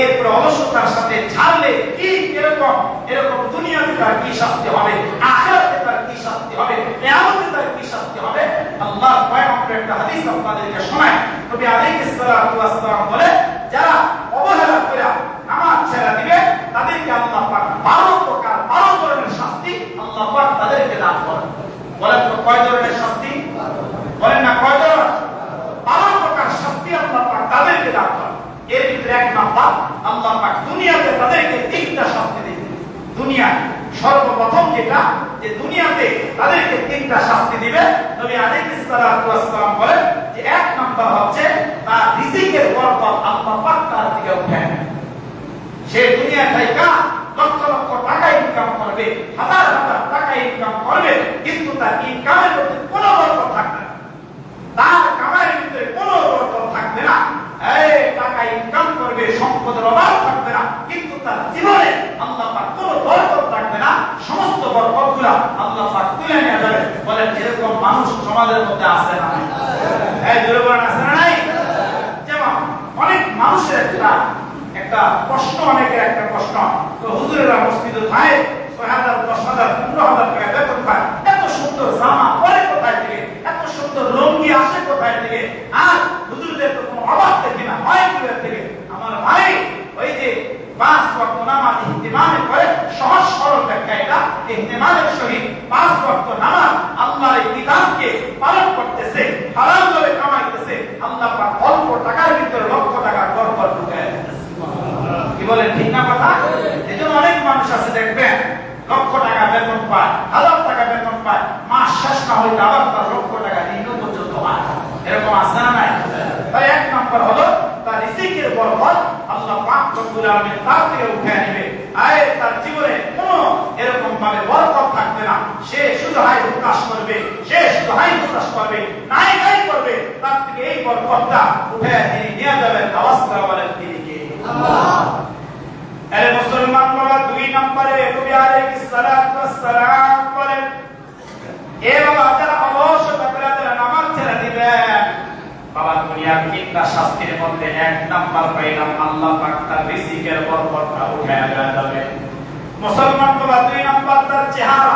এরপর অলসতার সাথে ছাড়লে কি এরকম এরকম দুনিয়াতে তার কি শাস্তি হবে, আখিরাতে তার কি শাস্তি হবে, কিয়ামতে তার কি শাস্তি হবে। আল্লাহর পয়গম্বর একটা হাদিস আপনাদেরকে শোনায়। নবী আলাইহিস সালাতু ওয়াস সালাম বলে, যারা অবহেলা করে নামাজ ছেড়ে দিবে তাদেরকে আল্লাহ পাক 12 প্রকার 12 ধরনের শাস্তি আল্লাহ পাক তাদেরকে দান করেন। বলেন তো কয় ধরনের শাস্তি? বলেন না কয় ধরনের? 12 প্রকার শাস্তি আল্লাহ পাক তাদেরকে দান করেন। এর ভিতরে 1 নাম্বার, আল্লাহ পাক দুনিয়াতে তাদেরকে 3টা শাস্তি দিবেন। দুনিয়ায় সর্বপ্রথম যেটা, যে দুনিয়াতে তাদেরকে 3টা শাস্তি দিবে। নবী আলাইহিস সালাতু ওয়াস সালাম বলেন যে 1 নাম্বার হচ্ছে তার রিজিকের বরকত আল্লাহ পাক তার দিকে উঠায় নেন। সে দুনিয়া থেকে লক্ষ লক্ষ টাকা ইনকাম করবে, হাজার হাজার টাকা ইনকাম করবে, কিন্তু তার ইনকামের মধ্যে কোনো বরকত থাকবে না, তার কামাইয়ের ভিতরে কোনো বরকত থাকবে না। এই টাকা ইনকাম করবে, সম্পদের অভাব থাকবে না, কিন্তু তার জীবনে আল্লাহ পাক কোনো বরকত থাকবে না। সমস্ত বরকতগুলো আল্লাহ পাক তুলে নিয়ে যাবে। বলেন এরকম মানুষ সমাজের মধ্যে আছে না নাই? এই দুর্বল আছে না নাই? যেমন অনেক মানুষের একটা প্রশ্ন, অনেকের একটা প্রশ্ন, তো হুজুরেরা মসজিদে থাকে 6,000 10,000 15,000 টাকা বেতন পায়, এত সুন্দর জামা পরে কোথায় থেকে, এত সুন্দর লুঙ্গি আসে কোথায় থেকে, আর হুজুরদের তো কোনো অভাব দেখি না, হয় দূরের থেকে। আমার ভাই, ওই যে 5 ওয়াক্ত নামাজ ইহতিমামে করে সহজ সরল ব্যাখ্যা এটা, ইহতিমামের সহিত 5 ওয়াক্ত নামাজ আল্লাহর এই বিধানকে পালন করতেছে, হালাল ভাবে কামাইতেছে, আল্লাহ পাক অল্প টাকার ভিতরে লক্ষ টাকা গড়গড় ঢুকায় দিতেছে। কি বলেন, ঠিক না কথা? এজন্য অনেক মানুষ আছে দেখবেন লক্ষ টাকা বেতন পায়, 1000 টাকা বেতন পায়, মাস শেষ না হইলে আবার তার লক্ষ টাকা ইনকাম পর্যন্ত হয়। এরকম আছে না নাই? তাই 1 নাম্বার হলো তার রিজিকের বরকত আল্লাহ পাক রব্বুল আলামিন তার থেকে উঠায় নেবে। আয় তার জীবনে কোনো এরকম ভাবে বরকত থাকবে না, সে শুধু হাই হুতাশ করবে, সে শুধু হাই হুতাশ করবে, নাই নাই করবে, তার থেকে এই বরকতটা উঠায় তিনি নিয়ে যাবেন। আওয়াজ করে বলেন তিনি কে? আল্লাহ। আরে মুসলমান বাবা, 2 নম্বরে নবী আলাইহিস সালাতু ওয়াস সালাম বলেন, এ বাবা যারা অলসতা করে যারা নামাজ ছেড়ে দিবেন, বাবা দুনিয়ার 3টা শাস্তির মধ্যে 1 নাম্বার পাইলাম, আল্লাহ পাক তার রিজিকের বরকতটা উঠায় দেবে। মুসলমান বাবা 2 নাম্বার তার চেহারা।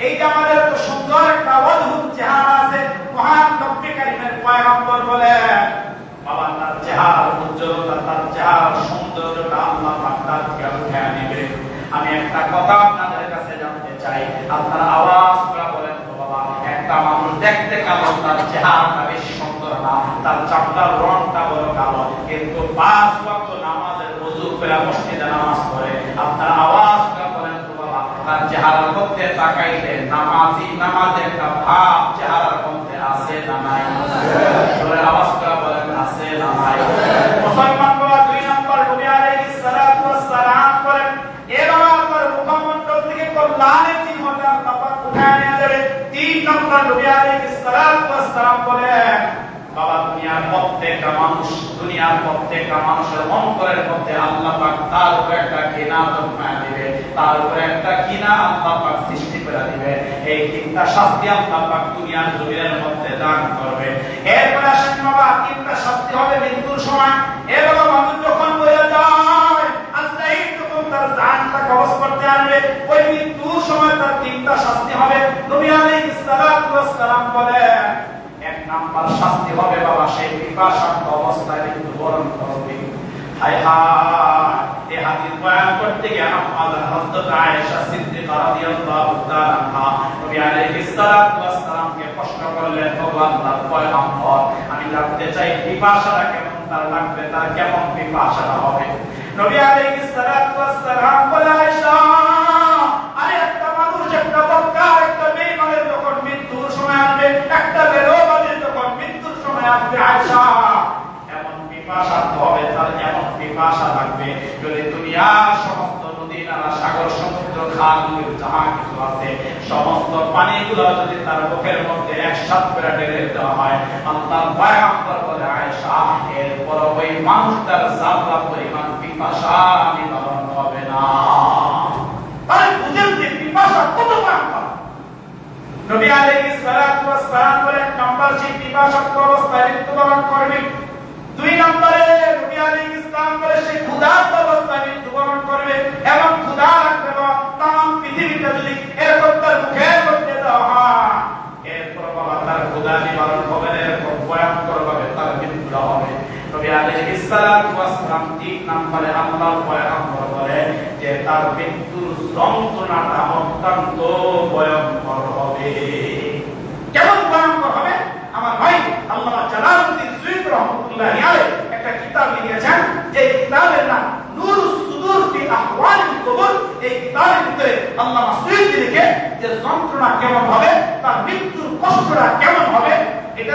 এই যে আমাদের তো সুন্দর একটা অদ্ভুত চেহারা আছে, মহান নবী কারীমের পয়গম্বর বলেন বাবা তার চেহারা উজ্জ্বলতা, তার চেহারা সৌন্দর্যটা আল্লাহ পাক তার থেকে উঠায় নেবে। আমি একটা কথা আপনাদের কাছে জানতে চাই, আপনারা আওয়াজ করে বলেন তো বাবা, একটা মানুষ দেখতে কালো, তার চেহারাটা বেশি সুন্দর না, তার চামড়ার রংটা বড় কালো, কিন্তু 5 ওয়াক্ত নামাজের ওযু করে মসজিদে নামাজ পড়ে, আপনারা আওয়াজ করে বলেন তো বাবা, তার চেহারার মধ্যে তাকাইলে নামাজে একটা ভাব চেহারার মধ্যে আছে না নাই? জোরে আওয়াজ করে বলেন আছে না নাই? মুসলমান বাবা 2 নম্বর নবী আলাইহিস সালাতু ওয়াস সালাম করেন এবার আপনার মুখমণ্ডল থেকে কল্যাণের চিহ্নটা আল্লাহ পাক উঠায় নিয়ে যাবে। 3 নম্বর নবী আলাইহিস সালাতু ওয়াস সালাম বলেন বাবা দুনিয়ার প্রত্যেকটা মানুষের অন্তরের মধ্যে আল্লাহ পাক তার উপরে একটা ঘৃণা জন্মায় দিবে, তার উপরে একটা ঘৃণা আল্লাহ পাক সৃষ্টি করে দিবে। এই তিনটা শাস্তি আল্লাহ পাক দুনিয়ার জমিনের মধ্যে দান করবে। এরপর আসেন বাবা 3টা শাস্তি হবে মৃত্যুর সময়। এর বাবা মানুষ যখন মরে যায় আজরাইল যখন তার জানটা কবজ করতে আসবে ওই মৃত্যুর সময় তার 3টা শাস্তি হবে। নবী আলাইহিস সালাতু ওয়াস সালাম বলেন 1 নাম্বার শাস্তি হবে বাবা সেই পিপাসার্ত অবস্থায় মৃত্যুবরণ করবে। হায় হায় এই হাদিস বয়ান করতে গিয়ে আমাদের হযরত আয়েশা সিদ্দিকা রাদিয়াল্লাহু তাআলা আনহা নবী আলাইহিস সালাতু ওয়াস সালামকে প্রশ্ন করলেন ও আল্লাহর পয়গম্বর আমি জানতে চাই পিপাসাটা কেমন তার লাগবে, তার কেমন পিপাসাটা হবে? নবী আলাইহিস সালাতু ওয়াস সালাম বলে আয়েশা আরে একটা মানুষ একটা বক্কার একটা বেঈমানের যখন মৃত্যুর সময় আসবে একটা বেরোবাদের যখন মৃত্যুর সময় আসবে আয়েশা এমন পিপাসা হবে তার এমন পিপাসা লাগবে যদি দুনিয়ার সমস্ত নদী নালা সাগর সমুদ্র খাল যাহা কিছু আছে সমস্ত পানিগুলো যদি তার মুখের মধ্যে একসাথে করে ঢেলে দেওয়া হয় আল্লাহর পয়গম্বর বলে আয়েশা এরপর ওই মানুষটার জাবলা পরিমাণ পিপাসা নিবারণ হবে না। তাই বুঝেন যে পিপাসা কত ভয়ঙ্কর। নবী আলাইহিস সালাতু ওয়াস সালাম বলেন নাম্বার সেই পিপাসার্ত অবস্থায় মৃত্যুবরণ করবে। 2 নম্বরে নবী আলাইহিস সালাম বলে সেই ক্ষুধার্ত অবস্থায় মৃত্যুবরণ করবে এবং ক্ষুধা লাগবে তাম পৃথিবীটা যদি এরকম তার মুখের মধ্যে দেওয়া হয় এরপর বাবা তার ক্ষুধা নিবারণ হবে না, এরকম ভয়ঙ্কর ভাবে তার মৃত্যু হবে। নবী আলাইহিস সালাতু ওয়াস সালাম 3 নম্বরে আল্লাহর পয়গম্বর বলে যে তার মৃত্যুর যন্ত্রণাটা অত্যন্ত ভয়ঙ্কর হবে। কেমন ভয়ঙ্কর হবে? আমার ভাই আল্লামা জালালউদ্দিন সুয়ুতী রাহমাতুল্লাহি আলাইহি একটা কিতাব লিখেছেন যে কিতাবের নাম নূরুস সুদূর ফি আহওয়ালিল কুবুর। এই কিতাবের ভিতরে আল্লামা সুয়ুতী লিখে যে যন্ত্রণা কেমন হবে, তার মৃত্যুর কষ্টটা কেমন হবে, এটা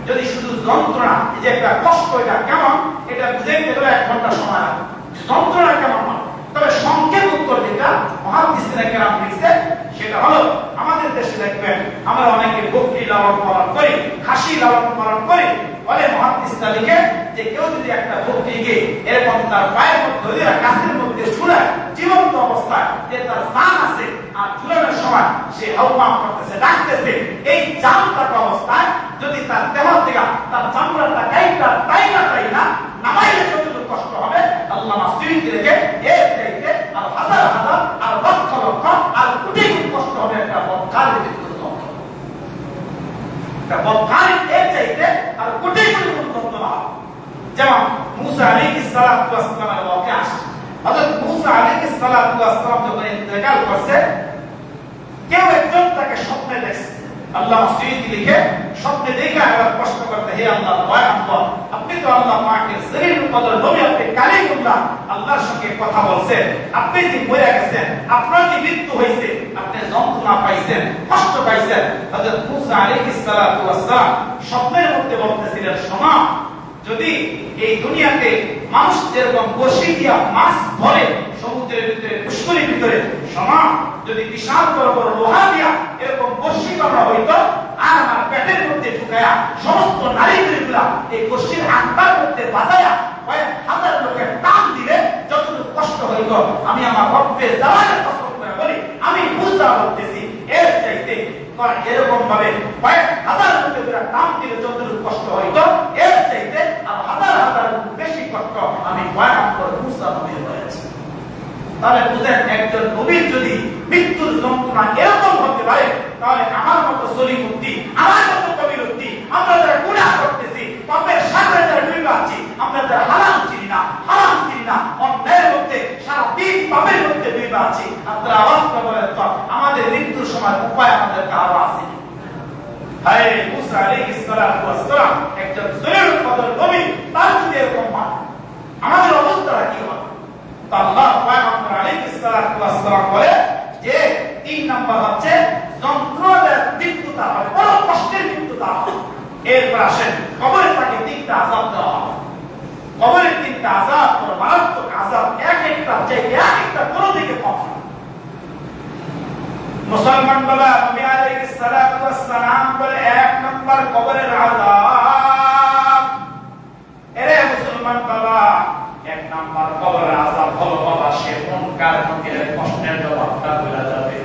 যদি শুধু যন্ত্রণা যে একটা কষ্ট এটা কেমন এটা বুঝাইতে গেলে 1 ঘন্টা সময় লাগবে। যন্ত্রণা কেমন হবে তবে সংক্ষেপ উত্তর যেটা মুহাদ্দিসিনে কেরাম লিখছে সেটা হলো আমাদের দেশে দেখবেন আমরা অনেকে বকরি লালন পালন করি, খাসি লালন পালন করি। বলে মুহাদ্দিসরা লিখে যে কেউ যদি একটা বকরিকে এরকম তার পায়ের মধ্যে ধরে গাছের মধ্যে ঝুলায় জীবন্ত অবস্থায় যে তার জান আছে আর ঝুলানোর সময় সে হাউমাউ করতেছে ডাকতেছে এই জান থাকা অবস্থায় যদি তার দেহ থেকে তার চামড়াটা কাইটা তাই না নামাইলে যতটুকু কষ্ট হবে আল্লামা সুয়ুতী লিখে এর চাইতে আর হাজার হাজার আর লক্ষ লক্ষ আর কোটি কোটি কষ্ট হবে একটা বদকারের মৃত্যুর যন্ত্রণা। একটা বদকারের এর চাইতে আর কোটি কোটি যন্ত্রণা হবে। যেমন মুসা আলাইহিস সালাতু ওয়াস সালামের ওয়াকিয়া আছে। হযরত মুসা আলাইহিস সালাতু ওয়াস সালাম যখন ইন্তেকাল করছে কেউ একজন তাকে স্বপ্নে দেখছে। আল্লামা সুয়ুতী লিখে স্বপ্নে দেখে আবার প্রশ্ন করতে হে আল্লাহর পয়গম্বর আপনি তো আল্লাহ পাকের জলিলুল কদর নবী, আপনি কালিমুল্লাহ আল্লাহর সঙ্গে কথা বলছেন, আপনি যে মরে গেছেন, আপনার যে মৃত্যু হয়েছে, আপনি যন্ত্রণা পাইছেন, কষ্ট পাইছেন। হযরত মুসা আলাইহিস সালাতু ওয়াস সালাম স্বপ্নের মধ্যে বলতেছিলেন শোনো যদি এই দুনিয়াতে মানুষ যেরকম বসি দিয়া মাছ ধরে সমুদ্রের ভিতরে পুষ্করির ভিতরে শোনো যদি বিশাল বড় বড় লোহা দিয়া এরকম বসি করা হইতো আর আমার পেটের মধ্যে ঢুকায়া সমস্ত নারীগুলা এই বসির আত্মার মধ্যে বাজায়া কয়েক হাজার লোকের টান দিলে যতটুকু কষ্ট হইতো আমি আমার রব্বের জালালের কসম করে বলি আমি মুসা বলতেছি এর চাইতে এরকম ভাবে কয়েক হাজার লোকের টান দিলে যতটুকু কষ্ট হইতো এর চাইতে আর হাজার হাজার বেশি কষ্ট আমি পয়গম্বর মুসা নবীর হয়েছে। তাহলে বুঝেন একজন নবীর যদি মৃত্যুর যন্ত্রণা এরকম হতে পারে তাহলে আমার মতো সলিমুদ্দি আমার মতো কবিরুদ্দি আমরা যারা গুনাহ করতেছি পাপের সাগরে যারা ডুবে আছি আমরা যারা হারাম চিনি না অন্যায়ের মধ্যে সারা দিন পাপের মধ্যে ডুবে আছি আপনারা আওয়াজ করে বলেন তো আমাদের মৃত্যুর সময় উপায় আমাদের কারো আছে? হায় মুসা আলাইহিস সালাতু ওয়াস সালাম একজন জলিলুল কদর নবী, তার যদি এরকম হয় আমাদের অবস্থাটা কি হবে? আল্লাহ পয়গম্বর আলাইহিস সালাতু ওয়াস সালাম বলে যে 3 নাম্বার হচ্ছে যন্ত্রণার মৃত্যুটা হবে, বড় কষ্টের মৃত্যুটা হবে। এরপর আসেন কবরে তাকে 3টা আযাব দেওয়া হবে। কবরের 3টা আযাব বড় মারাত্মক আযাব, এক একটা চাইতে এক একটা কোনো দিকে কম না। মুসলমান বাবা নবী আলাইহিস সালাতু ওয়াস সালাম বলে 1 নাম্বার কবরের আযাব। এরে মুসলমান বাবা 1 নাম্বার কবরের আযাব হলো বাবা সে মুনকার নকিরের প্রশ্নের জবাবটা ভুলে যাবে।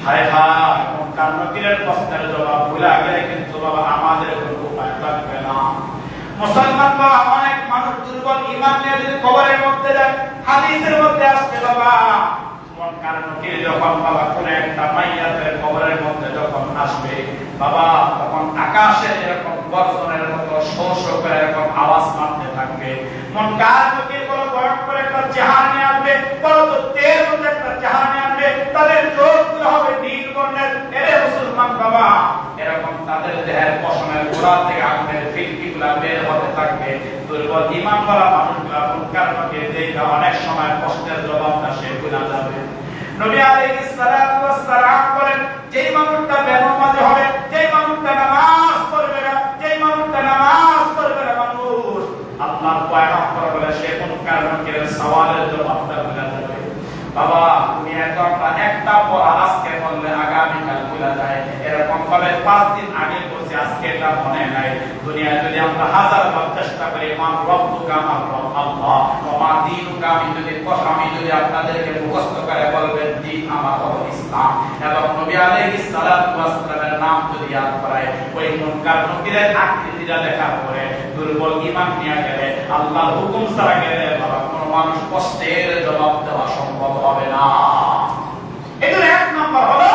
হায় হায় মুনকার নকিরের প্রশ্নের জবাব ভুলে গেলে কিন্তু বাবা আমাদের কোনো উপায় থাকবে না। মুসলমান বাবা অনেক মানুষ দুর্বল ঈমান নিয়ে যদি কবরের মধ্যে যায়, হাদিসের মধ্যে আসছে বাবা মুনকার নকির যখন বাবা কোন একটা মাইয়াতের কবরের মধ্যে যখন আসবে বাবা তখন আকাশে এরকম গর্জনের মতো শো শো করে এরকম আওয়াজ মারতে থাকবে। মুনকার নকির বড় ভয়ঙ্কর একটা চেহারা নিয়ে আসবে, বড় তো তেল মতো একটা চেহারা নিয়ে আসবে, তাদের চোখগুলো হবে নীল বর্ণের। এরে মুসলমান বাবা এরকম তাদের দেহের পশমের গোড়া থেকে আগুনের ফিলকিগুলো বের হতে থাকবে। দুর্বল ঈমানওয়ালা মানুষগুলো মুনকার নকির দেখে অনেক সময় কষ্টের জবাবটা সে ভুলে যাবে। নবী আলাইহিস সালাতু ওয়াস সালাম বলেন যেই মানুষটা বেনামাজি হবে, যেই মানুষটা নামাজ পড়বে না, যেই মানুষটা নামাজ পড়বে না মানুষ আল্লাহর পয়গম্বর বলে সে মুনকার নকিরের সওয়ালের জবাবটা ভুলে যাবে। বাবা তুমি একটা পড়া আজকে বললে আগামী কাল ভুলে যায়, এরকম ভাবে 5 দিন আগে বলছি আজকে এটা মনে নাই। দুনিয়ায় যদি আমরা হাজার বার চেষ্টা করি মান রব্বুকা মান রব আল্লাহ ওয়া মা দীনুকা আমি যদি আপনাদেরকে মুখস্থ করে বলবেন দিন আমার হলো ইসলাম এবং নবী আলাইহিস সালাতু ওয়াস সালামের নাম যদি ইয়াদ করায় ওই মুনকার নকিরের আকৃতিটা দেখার পরে দুর্বল ঈমান নিয়ে গেলে আল্লাহর হুকুম ছাড়া গেলে বাবা কোনো মানুষ কষ্টের জবাব দেওয়া সম্ভব হবে না। এর 1 নাম্বার হলো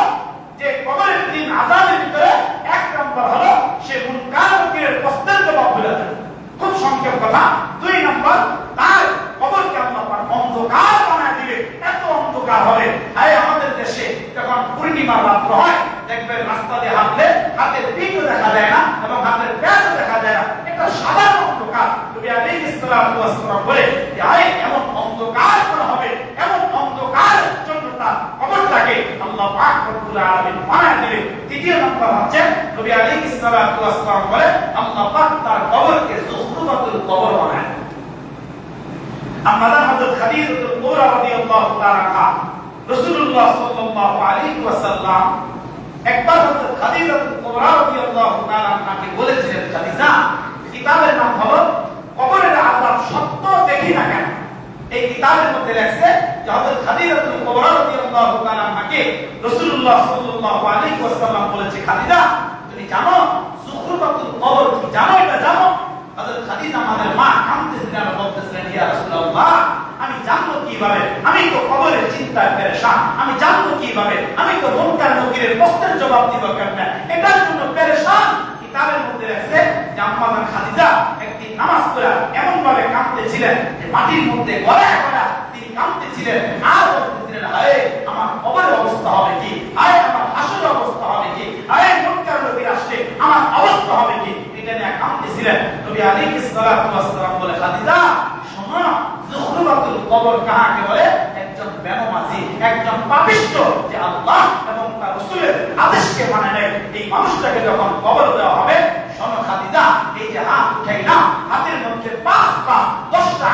যে কবরের দিন আযাবের ভিতরে 1 নাম্বার হলো সে মুনকার নকিরের কষ্টের জবাব ভুলে যাবে। খুব সংক্ষেপ কথা। 2 নাম্বার তার কবরকে আল্লাহ পাক অন্ধকার বানায় দিবে, এত অন্ধকার হবে। আয় আমাদের দেশে যখন পূর্ণিমার রাত হয় দেখবেন রাস্তা দিয়ে হাঁটলে হাতের পিঠও দেখা যায় না এবং হাতের পেটও দেখা যায় না, এটা সাধারণ অন্ধকার। নবী আলাইহিস সালাতু ওয়াস সালাম বলে যে আয় এমন অন্ধকার করা হবে, এমন অন্ধকার জন্য তার কবরটাকে আল্লাহ পাক রব্বুল আলামিন বানায় দিবে। 3 নাম্বার হচ্ছে নবী আলাইহিস সালাতু ওয়াস সালাম বলে আল্লাহ পাক তার কবরকে যুখরুবাতুল কবর বানায়। আমাদের হযরত খাদিজাতুল কুবরা রাদিয়াল্লাহু তাআলা আনহা রাসূলুল্লাহ সাল্লাল্লাহু আলাইহি ওয়াসাল্লাম একবার হযরত খাদিজাতুল কুবরা রাদিয়াল্লাহু তাআলা আনহাকে বলেছিলেন খাদিজা কিতাবের নাম হলো কবরের আযাব সত্য দেখি না কেন। এই কিতাবের মধ্যে লেখছে যে হযরত খাদিজাতুল কুবরা রাদিয়াল্লাহু তাআলা আনহাকে রাসূলুল্লাহ সাল্লাল্লাহু আলাইহি ওয়াসাল্লাম বলেছে খাদিজা তুমি জানো যুখরুবাতুল কবর কি জানো? এটা জানো? হযরত খাদিজা আমাদের মা কাঁদতেছিলেন আর বলতেছিলেন ইয়া রাসূলুল্লাহ আমি জানবো কিভাবে, আমি তো কবরের চিন্তায় পেরেশান, আমি জানবো কিভাবে, আমি তো মুনকার নকিরের প্রশ্নের জবাব দিব কেমনে, এটার জন্য পেরেশান। কিতাবের মধ্যে আছে যে আম্মা খাদিজা একদিন নামাজ পড়ে এমন ভাবে কাঁদতেছিলেন যে মাটির মধ্যে গড়ায় গড়ায় তিনি কাঁদতেছিলেন আর বলতেছিলেন হায় আমার কবরের অবস্থা হবে কি, হায় আমার হাসরের অবস্থা হবে কি, হায় মুনকার নকির আসলে আমার অবস্থা হবে কি, এটা নিয়ে কাঁদতেছিলেন। নবী আলাইহিস সালাতু ওয়াস সালাম বলে খাদিজা শোনো যুখরুবাতুল কবর কাকে বলে? একজন বেনামাজি, একজন পাপিষ্ঠ যে আল্লাহ এবং তার রাসূলের আদেশকে মানে না এই মানুষটাকে যখন কবর দেওয়া হবে শোনো খাদিজা এই যে হাত উঠাই না হাতের মধ্যে 10টা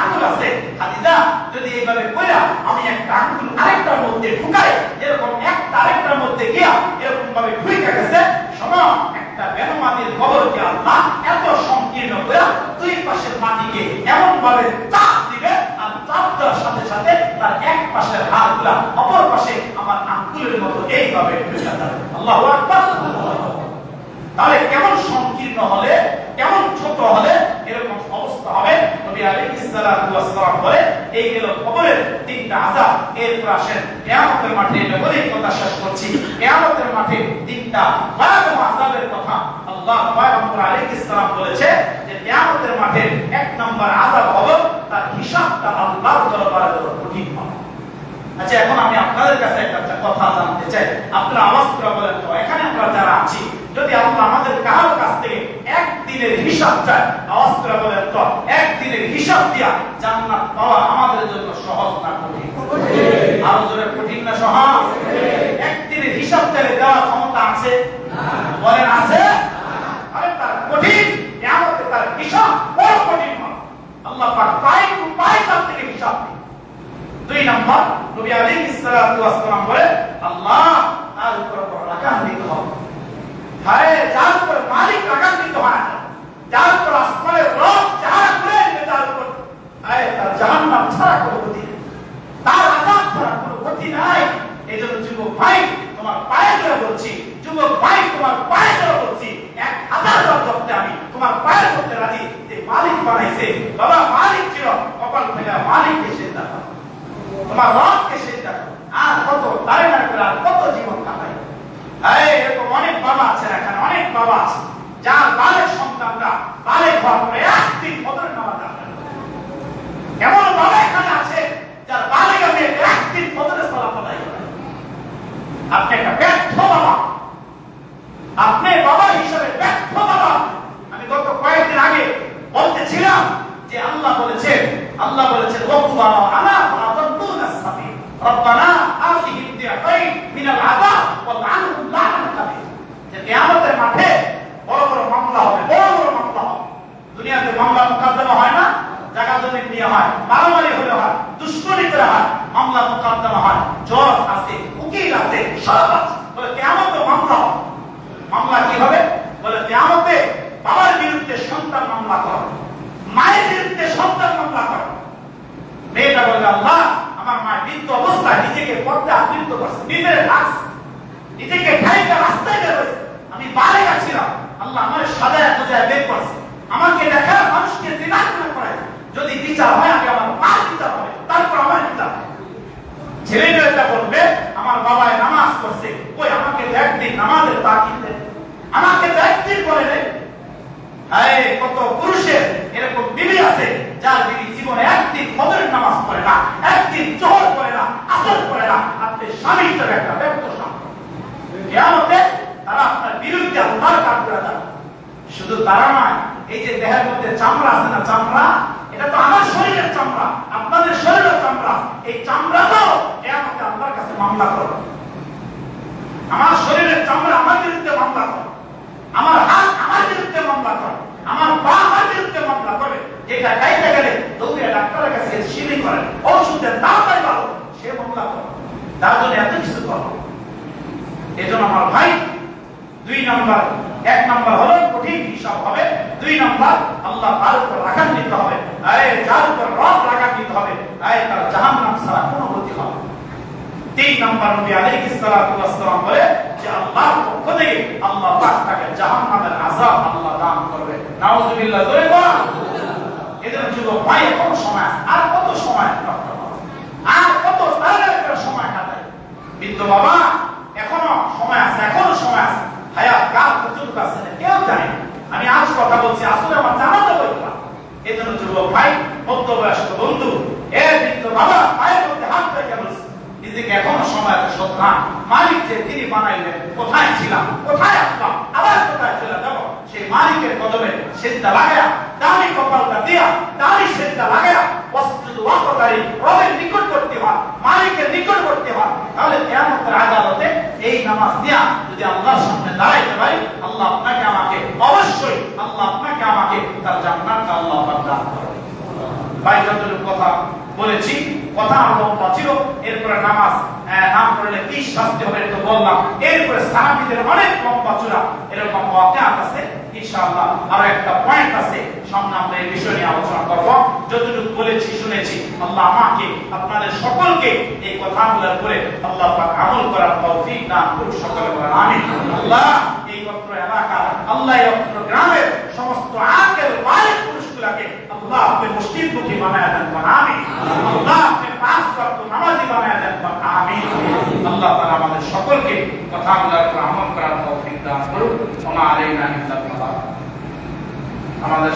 আঙ্গুল আছে খাদিজা যদি এইভাবে কইরা আমি একটা আঙ্গুল আরেকটার মধ্যে ঢুকাই এরকম একটা আরেকটার মধ্যে গিয়া এরকম ভাবে ঢুকে গেছে শোনো একটা বেনামাজির কবরকে আল্লাহ এত সংকীর্ণ করে 2 পাশের মাটিকে এমন ভাবে চাপ দিবে আর চাপ দেওয়ার সাথে সাথে তার এক পাশের হাতগুলা অপর পাশে আমার আঙ্গুলের মতো এইভাবে ঢুকে যাবে। আল্লাহু আকবার। তাহলে কেমন সংকীর্ণ হলে কেমন ছোট হলে এরকম অবস্থা হবে? নবী আলাইহিস সালাতু ওয়াস সালাম বলে এই হলো কবরের 3টা আযাব। এরপর আসেন কিয়ামতের মাঠে, এটা বলেই কথা শেষ করছি। কিয়ামতের মাঠে 3টা ভয়াবহ আযাবের কথা আল্লাহ পয়গম্বর আলাইহিস সালাম বলেছে যে কিয়ামতের মাঠে 1 নম্বর আযাব হবে তার হিসাবটা আল্লাহর দরবারে কঠিন হবে। আচ্ছা এখন আমি আপনাদের কাছে একটা কথা জানতে চাই, আপনারা আওয়াজ করে বলেন তো এখানে আমরা যারা আছি যদি আমরা আমাদের কারো কাছ থেকে একদিনের হিসাব চাই, আওয়াজ করে বলেন তো একদিনের হিসাব দিয়া জান্নাত পাওয়া আমাদের জন্য সহজ না কঠিন? আরো জোরে কঠিন না সহজ? আছে? বলেন আছে? আরে তার কঠিন, কিয়ামতে তার হিসাব বড় কঠিন হবে। আল্লাহ পাক পাই টু পাই তার থেকে হিসাব নেবে। 2 নম্বর, নবী আলাইহিস সালাতু ওয়াস সালাম বলে আল্লাহ তার উপর রাগান্বিত হবে। হায় যার উপর মালিক রাগান্বিত হয়, যার উপর আসমানের রব যারা করে দিবে, তার উপর হায় তার জাহান্নাম ছাড়া কোনো গতি নেই, তার আযাব ছাড়া কোনো গতি নাই। এই জন্য যুবক ভাই তোমার পায়ে ধরে বলছি, যুবক ভাই তোমার পায়ে ধরে বলছি, 1000 বার করতে আমি তোমার পায়ে ধরতে রাজি। যে মালিক বানাইছে, বাবা মালিক ছিল, কপাল ফেলে মালিককে সেজদা করো, তোমার রবকে সেজদা করো। আর কত তারে না করে আর কত জীবন কাটাই। এই এরকম অনেক বাবা আছে এখানে, অনেক বাবা আছে যার বালের সন্তানরা বালের ঘর করে একদিন ফজরের নামাজ আদায় করে। এমন বাবা এখানে আছে যার বালে গিয়ে একদিন ফজরের সালাত আদায় করে। আপনি একটা ব্যর্থ বাবা, আপনি বাবা হিসেবে ব্যর্থ বাবা। আমি গত কয়েকদিন আগে বলতেছিলাম যে আল্লাহ বলেছেন ওয়াকুবানা আনা ফাদাল্লুনা সাবিল রব্বানা আতিহিম দিআফাইন মিনাল আযাব ওয়া আনহুম লা'নাতান কাবীর। যে কিয়ামতের মাঠে বড় বড় মামলা হবে, বড় বড় মামলা হবে। দুনিয়াতে মামলা মোকদ্দমা হয় না, জায়গা জমি নিয়ে হয়, মারামারি হলে হয়, দুশ্মনী করে হয়, মামলা মোকদ্দমা হয়, জজ আছে, উকিল আছে, সব আছে। বলে কিয়ামতে মামলা হবে। মামলা কি হবে? বলে কিয়ামতে বাবার বিরুদ্ধে সন্তান মামলা করে, মায়ের বিরুদ্ধে সন্তান মামলা করে। মেয়েটা বলবে আল্লাহ আমার মা বৃদ্ধ অবস্থায় নিজেকে পর্দা আবৃত করছে, বিবের লাশ নিজেকে ঠাইটা রাস্তায় বেরোছে, আমি বালেগা ছিলাম, আল্লাহ আমার সাজায় বুঝায় বের করছে, আমাকে দেখা মানুষকে জিনা করে। যদি বিচার হয় আগে আমার মার বিচার হবে, তারপর আমার বিচার হবে। ছেলেটা বলবে আমার বাবায় নামাজ পড়ছে, কই আমাকে একদিন নামাজের তাকিদ দেন, আমাকে একদিন করে দেন। এই কত পুরুষের এরকম বিবি আছে যার বিবি জীবনে একদিন ফজরের নামাজ পড়ে না, একদিন জোহর পড়ে না, আসর পড়ে না। আপনি স্বামী হিসেবে একটা ব্যর্থ স্বামী। কিয়ামতে তারা আপনার বিরুদ্ধে আল্লাহর কাজ করে দেয়। শুধু তারা নয়, এই যে দেহের মধ্যে চামড়া আছে না, চামড়া, এটা তো আমার শরীরের চামড়া, আপনাদের শরীরের চামড়া। এই চামড়া তো কিয়ামতে আল্লাহর কাছে মামলা করবে। আমার শরীরের চামড়া আমার বিরুদ্ধে মামলা করে, আমার হাত আমার বিরুদ্ধে মামলা করে, আমার পা আমার বিরুদ্ধে মামলা করে। যেটা খাইতে গেলে দৌড়ে ডাক্তারের কাছে সিলিং করে, ওষুধের দাম পাই ভালো, সে মামলা করে। তার জন্য এত কিছু করো। এই জন্য আমার ভাই 2 নম্বর, 1 নম্বর হলো কঠিন হিসাব হবে, 2 নম্বর আল্লাহ তার উপর রাগান্বিত হবে, যার উপর রব রাগান্বিত হবে তার জাহান্নাম ছাড়া কোনো গতি হবে। 3 নম্বর নবী আলাইহিস সালাতু ওয়াস সালাম বলে যে আল্লাহর পক্ষ থেকে আল্লাহ পাক তাকে জাহান্নামের আযাব আল্লাহ দান করবে। নাউযুবিল্লাহ, জোরে বল। এজন্য যুবক ভাই এখনো সময় আছে, আর কত সময় নষ্ট হবে, আর কত তাড়াতাড়ি করে সময় কাটাই। বৃদ্ধ বাবা এখনো সময় আছে, এখনো সময় আছে। হায়াত কাল কতটুকু আছে কেউ জানে না। আমি আজ কথা বলছি, আসলে আমার জানা তো বলবা। এজন্য যুবক ভাই, মধ্যবয়স্ক বন্ধু, বৃদ্ধ বাবা পায়ের মধ্যে হাত রেখে বলছে নিজেকে এখনো সময় আছে। সত্য মালিক যে তিনি বানাইলেন, কোথায় ছিলাম, কোথায় আসলাম, আবার কোথায় চলে যাব, সেই মালিকের কদমে সেজদা লাগায়া, দামি কপালটা দিয়া, দামি সেজদা লাগায়া ওয়াসজুদ ওয়াকতারি, রবের নিকটবর্তী হওয়া, মালিকের নিকটবর্তী হওয়া। তাহলে কিয়ামতের আদালতে এই নামাজ দিয়া যদি আল্লাহর সামনে দাঁড়াইতে পারি, আল্লাহ আপনাকে আমাকে অবশ্যই, আল্লাহ আপনাকে আমাকে তার জান্নাতটা আল্লাহ দান করবে। ভাই যতটুকু কথা বলেছি, কথা লম্বা ছিল। এরপরে নামাজ নাম করলে কি শাস্তি হবে তো বললাম। এরপরে সাহাবীদের অনেক লম্বা চূড়া এরকম ওয়াকিয়াত আছে। ইনশাআল্লাহ আরো একটা পয়েন্ট আছে, সামনে আমরা এই বিষয় নিয়ে আলোচনা করব। যতটুকু বলেছি শুনেছি, আল্লাহ আমাকে আপনাদের সকলকে এই কথাগুলোর উপরে আল্লাহ পাক আমল করার তৌফিক দান করুন। সকলে বলেন আমিন। আল্লাহ এই পত্র এলাকা, আল্লাহ এই পত্র গ্রামের সমস্ত আকেল ওয়ারিস পুরুষগুলোকে আল্লাহ আপনি মসজিদমুখী বানায় দেন, আমিন। আল্লাহ আপনি পাঁচ ওয়াক্ত নামাজি বানায় দেন, আমিন। আল্লাহ তাআলা আমাদের সকলকে কথাগুলোর উপর আমল করার তৌফিক দান করুন। ওয়া মা আলাইনা ইল্লাল বালাগ। আমাদের